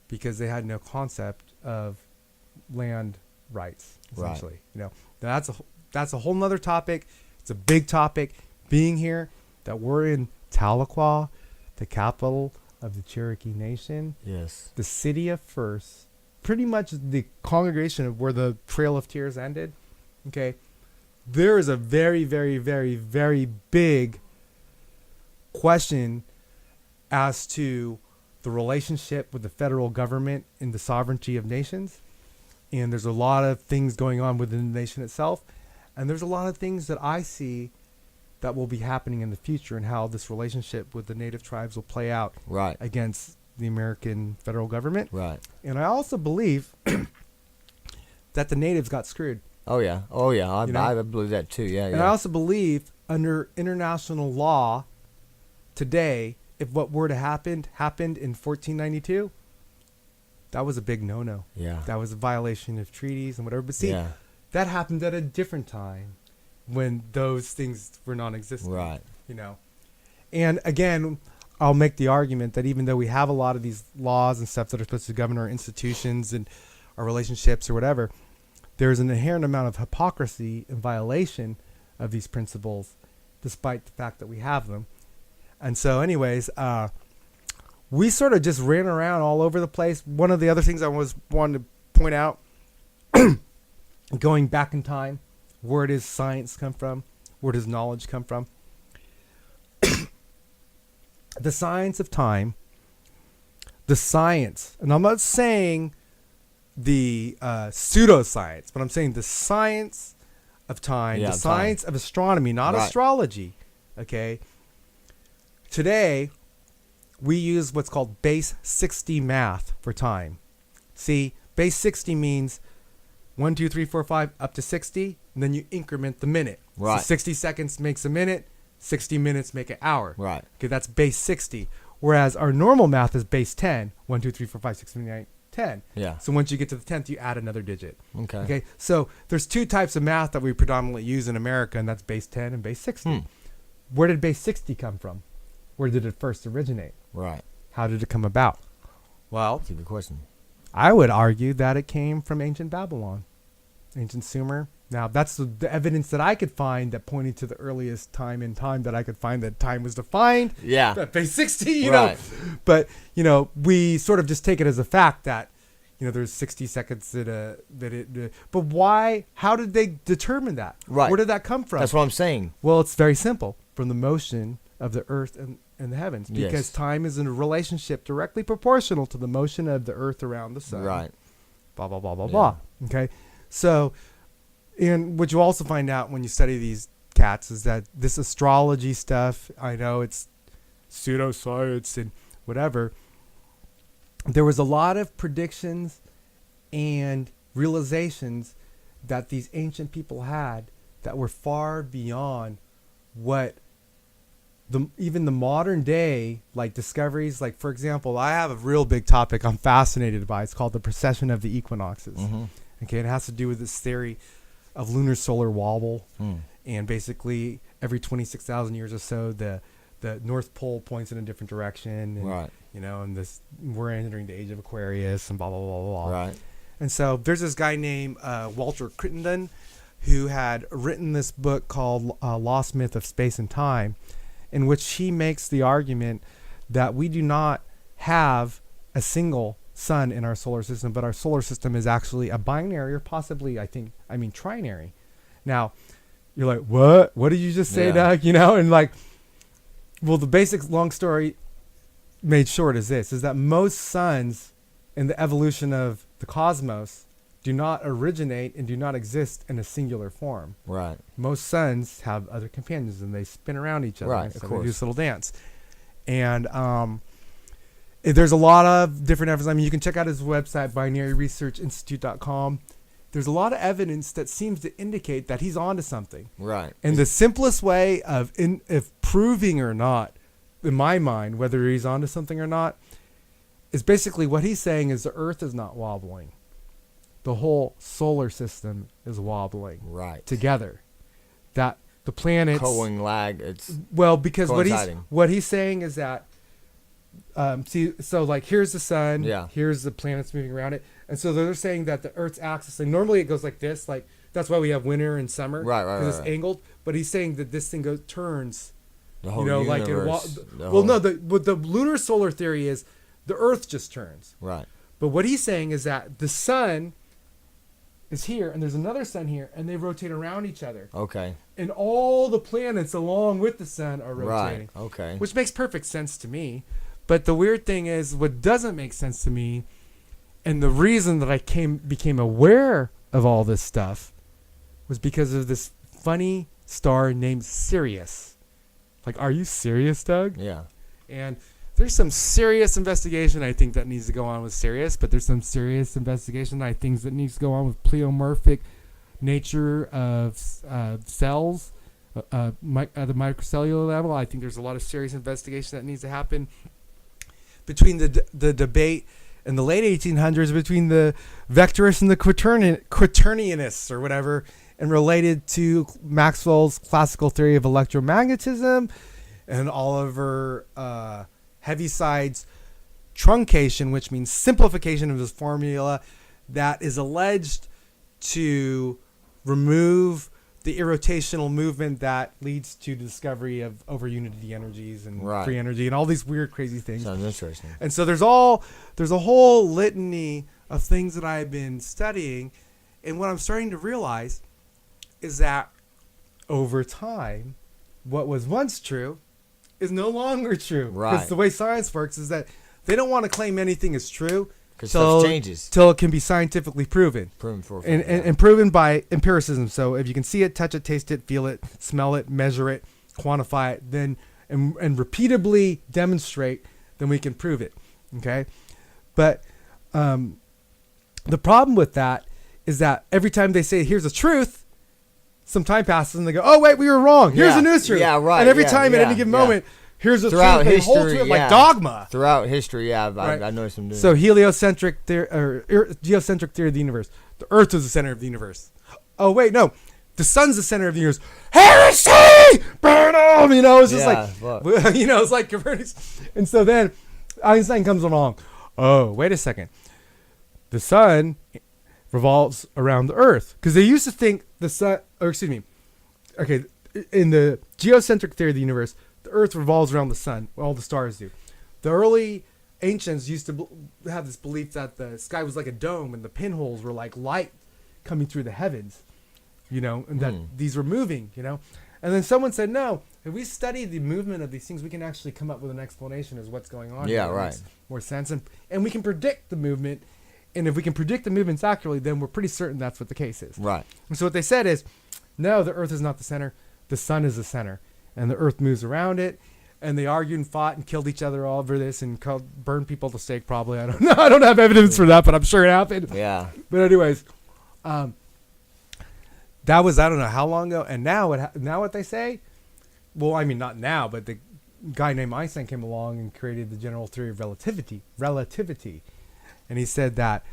because they had no concept of land rights, essentially. Right. You know, that's a whole nother topic. It's a big topic. Being here, that we're in Tahlequah, the capital of the Cherokee Nation, Yes. the city of First, pretty much the congregation of where the Trail of Tears ended. Okay, there is a very, very, very, very big question as to the relationship with the federal government and the sovereignty of nations. And there's a lot of things going on within the nation itself. And there's a lot of things that I see that will be happening in the future, and how this relationship with the native tribes will play out Right. against the American federal government. Right. And I also believe that the natives got screwed. Oh yeah. Oh yeah. You know? I believe that too. Yeah. And Yeah. I also believe under international law today, if what were to happened in 1492, that was a big no-no. Yeah. That was a violation of treaties and whatever. But see, Yeah. that happened at a different time when those things were non-existent. Right. You know. And again, I'll make the argument that even though we have a lot of these laws and stuff that are supposed to govern our institutions and our relationships or whatever, there's an inherent amount of hypocrisy and violation of these principles, despite the fact that we have them. And so anyways, we sort of just ran around all over the place. One of the other things I wanted to point out, going back in time, where does science come from? Where does knowledge come from? The science of time, the science, and I'm not saying the pseudoscience, but I'm saying the science of time, Yeah, the science of astronomy, not Right. astrology. Okay. Today, we use what's called base 60 math for time. See, base 60 means 1, 2, 3, 4, 5, up to 60, and then you increment the minute. Right. So 60 seconds makes a minute, 60 minutes make an hour. Right. Okay, that's base 60. Whereas our normal math is base 10. 1, 2, 3, 4, 5, 6, 7, 8, 9, 10. Yeah. So once you get to the 10th, you add another digit. Okay. Okay, so there's two types of math that we predominantly use in America, and that's base 10 and base 60. Where did base 60 come from? Where did it first originate? Right. How did it come about? Well, That's a good question. I would argue that it came from ancient Babylon, ancient Sumer. Now, that's the evidence that I could find that pointed to the earliest time in time that I could find that time was defined. Yeah. That base 60, you Right. know. But, you know, we sort of just take it as a fact that, you know, there's 60 seconds but why, how did they determine that? Right. Where did that come from? That's what I'm saying. Well, it's very simple. From the motion of the earth and the heavens. Because Yes. time is in a relationship directly proportional to the motion of the earth around the sun. Right. Blah, blah, blah, blah, Yeah. blah. Okay? So, And what you also find out when you study these cats is that this astrology stuff, I know it's pseudoscience and whatever, there was a lot of predictions and realizations that these ancient people had that were far beyond what even the modern day like discoveries. Like, for example, I have a real big topic I'm fascinated by. It's called the precession of the equinoxes. Okay, it has to do with this theory of lunar solar wobble, and basically every 26,000 years or so the North Pole points in a different direction, and, Right. you know, and this, we're entering the age of Aquarius and blah blah blah blah blah. Right. And so there's this guy named Walter Crittenden who had written this book called Lost Myth of Space and Time, in which he makes the argument that we do not have a single sun in our solar system, but our solar system is actually a binary, or possibly, trinary. Now, you're like, what did you just say, Doug? You know, and like, well, the basic long story made short is this, is that most suns in the evolution of the cosmos do not originate and do not exist in a singular form. Right. Most suns have other companions and they spin around each other. Right, So of they course. do this little dance. And there's a lot of different evidence. I mean, you can check out his website, binaryresearchinstitute.com. There's a lot of evidence that seems to indicate that he's onto something. Right. And the simplest way of proving or not, in my mind, whether he's onto something or not, is basically what he's saying is the Earth is not wobbling. The whole solar system is wobbling Right. together. That the planets Coing lag. It's because coinciding. what he's saying is that so like here's the sun, Yeah. here's the planets moving around it, and so they're saying that the Earth's axis, and normally it goes like this, like that's why we have winter and summer, Right, because it's right. angled. But he's saying that this thing turns, the whole you know, universe. what the lunar solar theory is, the Earth just turns. Right. But what he's saying is that the sun is here, and there's another sun here, and they rotate around each other. Okay. And all the planets along with the sun are rotating. Right. Okay. Which makes perfect sense to me. But the weird thing is, what doesn't make sense to me, and the reason that I became aware of all this stuff, was because of this funny star named Sirius. Like, are you serious, Doug? Yeah. And there's some serious investigation I think that needs to go on with Sirius, but there's some serious investigation I think that needs to go on with pleomorphic nature of cells, at the microcellular level. I think there's a lot of serious investigation that needs to happen between the debate in the late 1800s between the vectorists and the quaternionists or whatever, and related to Maxwell's classical theory of electromagnetism and Oliver Heaviside's truncation, which means simplification of his formula, that is alleged to remove the irrotational movement that leads to the discovery of over-unity energies and free energy and all these weird, crazy things. Sounds interesting. And so there's a whole litany of things that I've been studying, and what I'm starting to realize is that over time, what was once true is no longer true. Right. Because the way science works is that they don't want to claim anything is true Because stuff changes. till it can be scientifically proven. And proven by empiricism. So if you can see it, touch it, taste it, feel it, smell it, measure it, quantify it, then and repeatedly demonstrate, then we can prove it. Okay? But the problem with that is that every time they say here's the truth, some time passes and they go, oh wait, we were wrong. Here's the news truth. Yeah, right. And every time at any given moment, here's the throughout truth. They history, hold to it like dogma. Throughout history, I noticed them doing. So heliocentric theory, or geocentric theory of the universe. The Earth is the center of the universe. Oh wait, no, the sun's the center of the universe. Heresy! Burn them! You know, it's just it's like Copernicus. And so then Einstein comes along. Oh, wait a second. The sun revolves around the Earth, because they used to think the sun, in the geocentric theory of the universe, the Earth revolves around the sun. All the stars do. The early ancients used to have this belief that the sky was like a dome and the pinholes were like light coming through the heavens, and that these were moving, And then someone said, no, if we study the movement of these things, we can actually come up with an explanation as what's going on. Yeah, It right. makes more sense. And we can predict the movement And if we can predict the movements accurately, then we're pretty certain that's what the case is. Right. And so what they said is, no, the Earth is not the center. The sun is the center. And the Earth moves around it. And they argued and fought and killed each other all over this and burned people at the stake probably. I don't know. I don't have evidence for that, but I'm sure it happened. Yeah. But anyways, that was, I don't know how long ago. And now what they say, well, I mean, not now, but the guy named Einstein came along and created the general theory of relativity. And he said that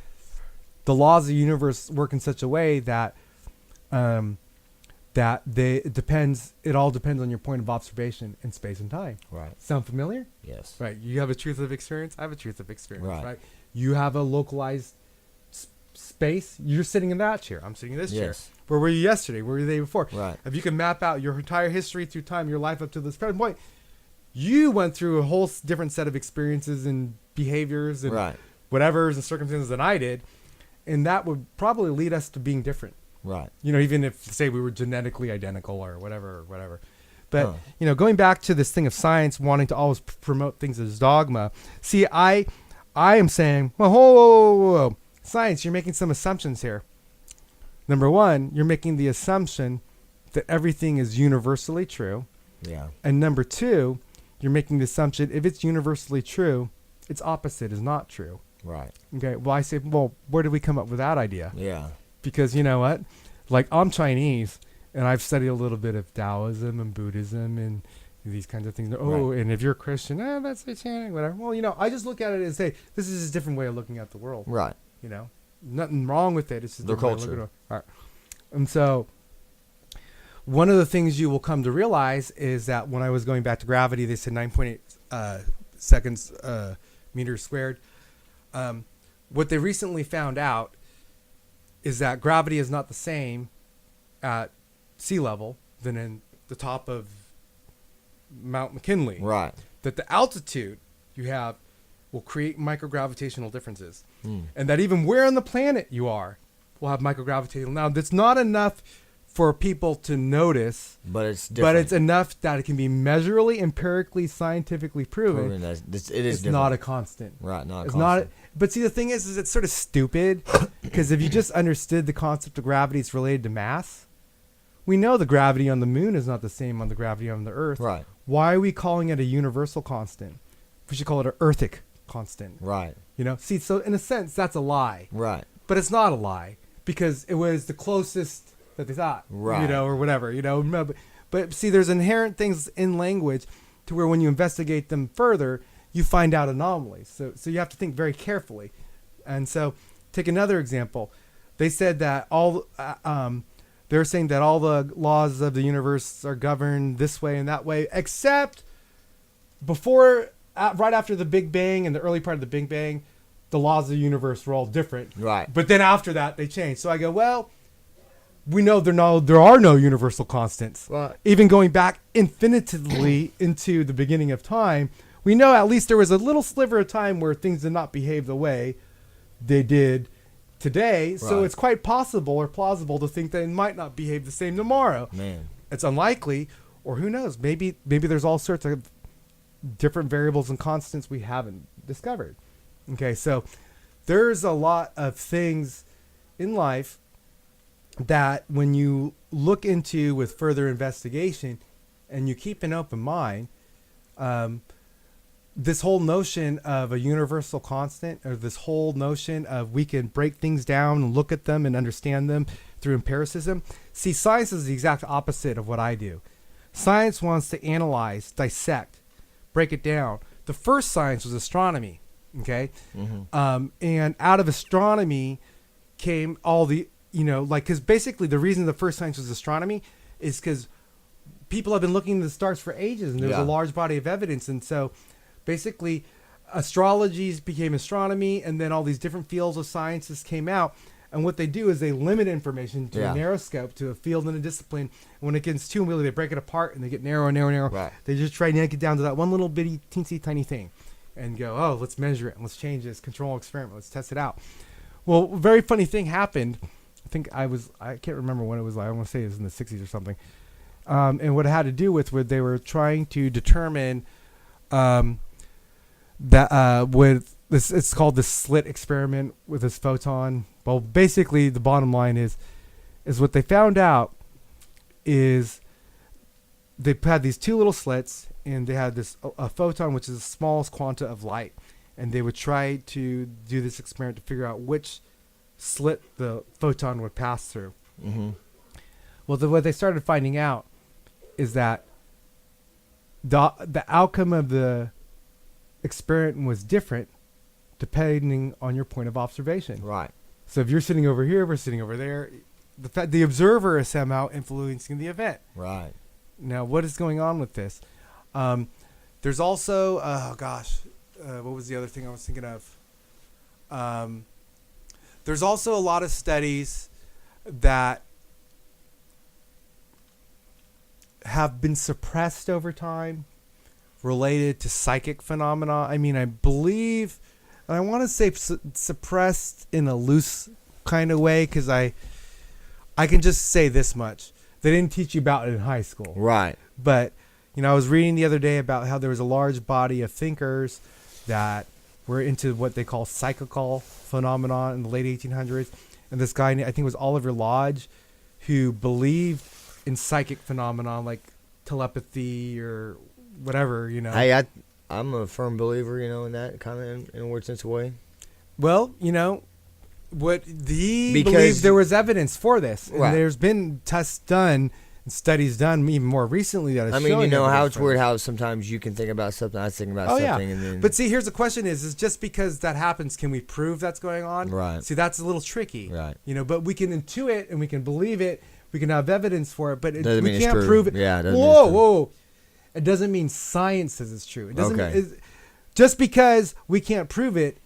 the laws of the universe work in such a way that it all depends on your point of observation in space and time. Right. Sound familiar? Yes. Right. You have a truth of experience. I have a truth of experience. Right. You have a localized space. You're sitting in that chair. I'm sitting in this chair. Yes. Where were you yesterday? Where were you the day before? Right. If you can map out your entire history through time, your life up to this present point, you went through a whole different set of experiences and behaviors and Right. whatevers and circumstances than I did. And that would probably lead us to being different. Right. You know, even if, say, we were genetically identical or whatever. But, you know, going back to this thing of science wanting to always promote things as dogma. See, I am saying, well, whoa. Science, you're making some assumptions here. Number one, you're making the assumption that everything is universally true. Yeah. And number two, you're making the assumption if it's universally true, its opposite is not true. Right. Okay. Well, I say, well, where did we come up with that idea? Yeah. Because you know what? Like, I'm Chinese, and I've studied a little bit of Taoism and Buddhism and these kinds of things. Oh, Right. and if you're a Christian, that's satanic, whatever. Well, you know, I just look at it and say, this is a different way of looking at the world. Right. You know, nothing wrong with it. It's just Their different way of culture. looking at it. All right. And so, one of the things you will come to realize is that when I was going back to gravity, they said 9.8 seconds meters squared. What they recently found out is that gravity is not the same at sea level than in the top of Mount McKinley. Right. That the altitude you have will create microgravitational differences. Mm. And that even where on the planet you are will have microgravitational. Now, that's not enough for people to notice, But it's different. but it's enough that it can be measurably, empirically, scientifically proven. It is It's different. not a constant. Right. Not a It's constant. not. But see, the thing is it's sort of stupid because if you just understood the concept of gravity is related to mass, we know the gravity on the moon is not the same on the gravity on the Earth. Right. Why are we calling it a universal constant? We should call it an earthic constant. Right. You know, see, so in a sense, that's a lie, Right. but it's not a lie because it was the closest that they thought, Right. you know, or whatever, you know. But see, there's inherent things in language to where when you investigate them further, you find out anomalies. So you have to think very carefully. And so, take another example. They said that they're saying that all the laws of the universe are governed this way and that way, except before, right after the Big Bang and the early part of the Big Bang, the laws of the universe were all different. Right. But then after that, they changed. So I go, well, we know there are no universal constants. Right. Even going back infinitely into the beginning of time, we know at least there was a little sliver of time where things did not behave the way they did today. So Right. it's quite possible or plausible to think that it might not behave the same tomorrow. Man. It's unlikely, or who knows? Maybe there's all sorts of different variables and constants we haven't discovered. Okay, so there's a lot of things in life that when you look into with further investigation and you keep an open mind, this whole notion of a universal constant, or this whole notion of we can break things down and look at them and understand them through empiricism. See, science is the exact opposite of what I do. Science wants to analyze, dissect, break it down. The first science was astronomy, okay? Mm-hmm. And out of astronomy came all the, because basically the reason the first science was astronomy is because people have been looking at the stars for ages, and there's a large body of evidence. And so basically astrology became astronomy, and then all these different fields of sciences came out. And what they do is they limit information to a narrow scope, to a field and a discipline. And when it gets too wheelie, they break it apart and they get narrow. Right. They just try to yank it down to that one little bitty, teensy tiny thing and go, oh, let's measure it and let's change this, control experiment, let's test it out. Well, a very funny thing happened. I can't remember when it was. I want to say it was in the 60s or something. And what it had to do with where they were trying to determine that with it's called the slit experiment with this photon. Well, basically, the bottom line is what they found out is they had these two little slits, and they had this a photon, which is the smallest quanta of light, and they would try to do this experiment to figure out which slit the photon would pass through. Mm-hmm. Well, what they started finding out is that the outcome of the experiment was different depending on your point of observation. Right. So if you're sitting over here, we're sitting over there. The observer is somehow influencing the event. Right. Now, what is going on with this? There's also, what was the other thing I was thinking of? There's also a lot of studies that have been suppressed over time related to psychic phenomena. I mean, I believe, and I want to say suppressed in a loose kind of way, because I can just say this much. They didn't teach you about it in high school. Right. But, I was reading the other day about how there was a large body of thinkers that were into what they call psychical phenomenon in the late 1800s. And this guy, I think it was Oliver Lodge, who believed in psychic phenomenon like telepathy or whatever, Hey, I'm a firm believer, in that kind of in a weird sense of way. Well, what he believed there was evidence for this. And right. There's been tests done and studies done even more recently that is showing how it's weird how sometimes you can think about something, I think about something. Yeah. And then... But see, here's the question is just because that happens, can we prove that's going on? Right. See, that's a little tricky. Right. But we can intuit and we can believe it. We can have evidence for it, but we can't true. prove it. Yeah, whoa. It doesn't mean science says it's true. It doesn't. Just because we can't prove it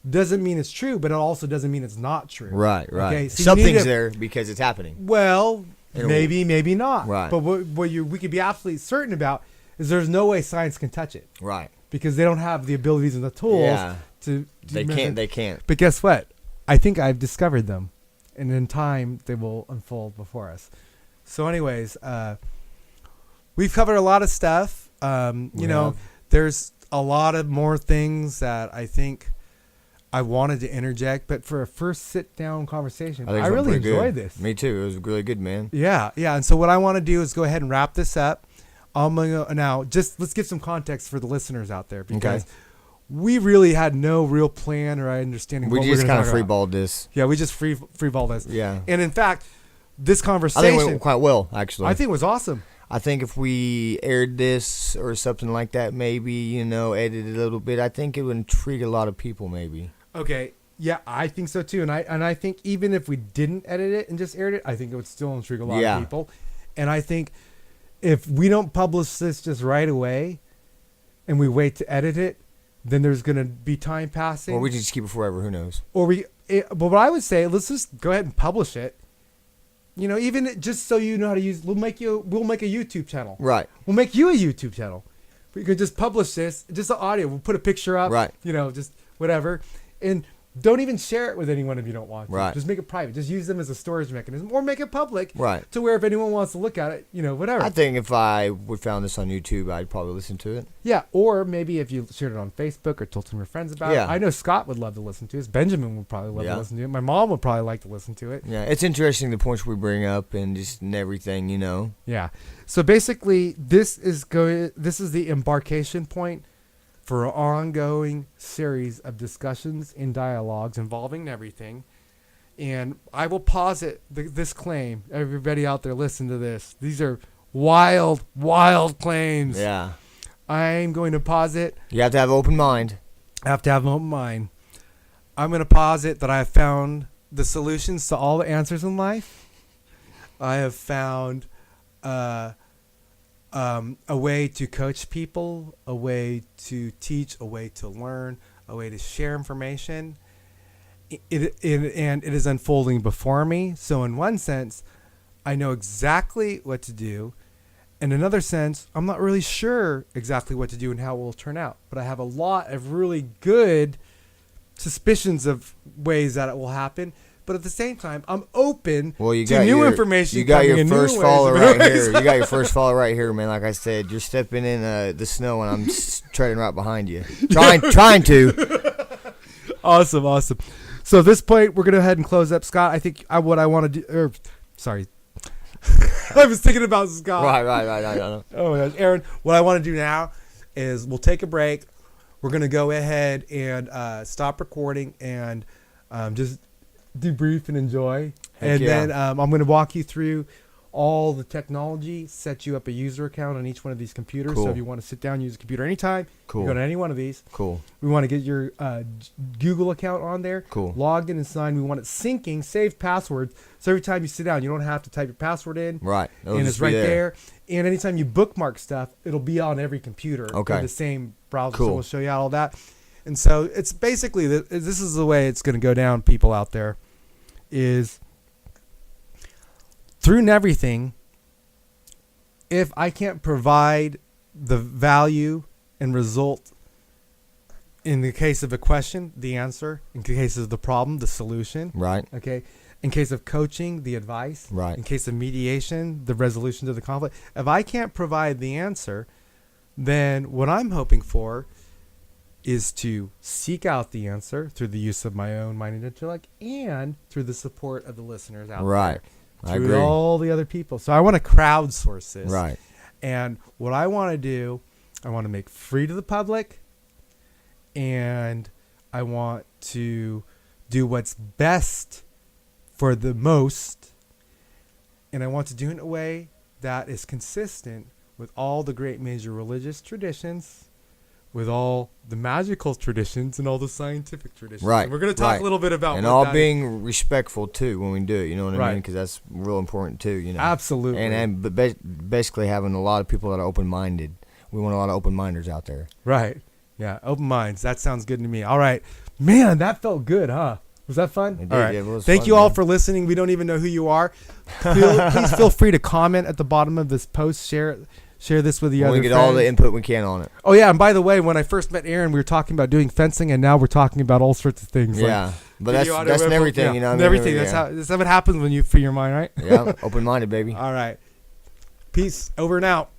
doesn't mean it's true, but it also doesn't mean it's not true. Right. Okay? So something's there because it's happening. Well, maybe not. Right. But what we could be absolutely certain about is there's no way science can touch it. Right. Because they don't have the abilities and the tools to They can't. But guess what? I think I've discovered them. And in time, they will unfold before us. So anyways, we've covered a lot of stuff. There's a lot of more things that I think I wanted to interject. But for a first sit-down conversation, I really enjoyed this. Me too. It was really good, man. Yeah. And so what I want to do is go ahead and wrap this up. Now, just let's give some context for the listeners out there. Because we really had no real plan or understanding. We just kind of freeballed this. Yeah, we just freeballed this. Yeah. And in fact, this conversation, I think it went quite well, actually. I think it was awesome. I think if we aired this or something like that, maybe, edited a little bit, I think it would intrigue a lot of people, maybe. Okay. Yeah, I think so too. And I think even if we didn't edit it and just aired it, I think it would still intrigue a lot of people. And I think if we don't publish this just right away and we wait to edit it, then there's going to be time passing. Or we just keep it forever. Who knows? But what I would say, let's just go ahead and publish it. Even just so you know how to use, we'll make a YouTube channel. Right. We'll make you a YouTube channel. We can just publish this, just the audio. We'll put a picture up. Right. Just whatever. And don't even share it with anyone if you don't want to. Right. Just make it private. Just use them as a storage mechanism, or make it public. Right. To where if anyone wants to look at it, whatever. I think if I would found this on YouTube, I'd probably listen to it. Yeah. Or maybe if you shared it on Facebook or told some of your friends about it. I know Scott would love to listen to it. Benjamin would probably love to listen to it. My mom would probably like to listen to it. Yeah. It's interesting the points we bring up and just everything, Yeah. So basically, this is the embarkation point for an ongoing series of discussions and dialogues involving NeveryThing. And I will posit this claim. Everybody out there, listen to this. These are wild, wild claims. Yeah. I'm going to posit. You have to have an open mind. I have to have an open mind. I'm going to posit that I have found the solutions to all the answers in life. I have found a way to coach people, a way to teach, a way to learn, a way to share information. And it is unfolding before me. So in one sense, I know exactly what to do. In another sense, I'm not really sure exactly what to do and how it will turn out. But I have a lot of really good suspicions of ways that it will happen. But at the same time, I'm open to new information. You got your first follower right here. You got your first follower right here, man. Like I said, you're stepping in the snow, and I'm treading right behind you. Trying to. Awesome. So at this point, we're going to go ahead and close up. Scott, I think what I want to do, sorry. I was thinking about Scott. Right. Oh my gosh. Aaron, what I want to do now is we'll take a break. We're going to go ahead and stop recording and just debrief and enjoy. Heck yeah. Then I'm going to walk you through all the technology, set you up a user account on each one of these computers. Cool. So if you want to sit down and use a computer anytime, Cool. you go to any one of these. Cool. We want to get your Google account on there. Cool. Logged in and signed. We want it syncing, save passwords. So every time you sit down, you don't have to type your password in. Right. It'll And just it's be right there. And anytime you bookmark stuff, it'll be on every computer Okay. in the same browser. Cool. So we'll show you all that. And so it's basically, this is the way it's going to go down, people out there, is through NeveryThing, if I can't provide the value and result in the case of a question, the answer, in case of the problem, the solution, Right. okay, in case of coaching, the advice, Right. in case of mediation, the resolution to the conflict, if I can't provide the answer, then what I'm hoping for is to seek out the answer through the use of my own mind and intellect and through the support of the listeners out Right. there. I Through agree. all the other people. So I want to crowdsource this. Right. And what I want to do, I want to make free to the public, and I want to do what's best for the most, and I want to do it in a way that is consistent with all the great major religious traditions, with all the magical traditions, and all the scientific traditions. Right. And we're going to talk Right. a little bit about And what all that being respectful too when we do it. You know what I Right. mean? Because that's real important too. You know. Absolutely. But basically having a lot of people that are open minded. We want a lot of open minders out there. Right. Yeah. Open minds. That sounds good to me. All right. Man, that felt good, huh? Was that fun? It did, All right. yeah, it was Thank fun, you all man. for listening. We don't even know who you are. Please feel free to comment at the bottom of this post. Share this with the We other get all the friends. input we can on it. Oh, yeah. And by the way, when I first met Aaron, we were talking about doing fencing, and now we're talking about all sorts of things. Yeah. But video, audio, that's web, everything, yeah, you know. and everything. That's how what happens when you free your mind, right? Yeah. Open minded, baby. All right. Peace. Over and out.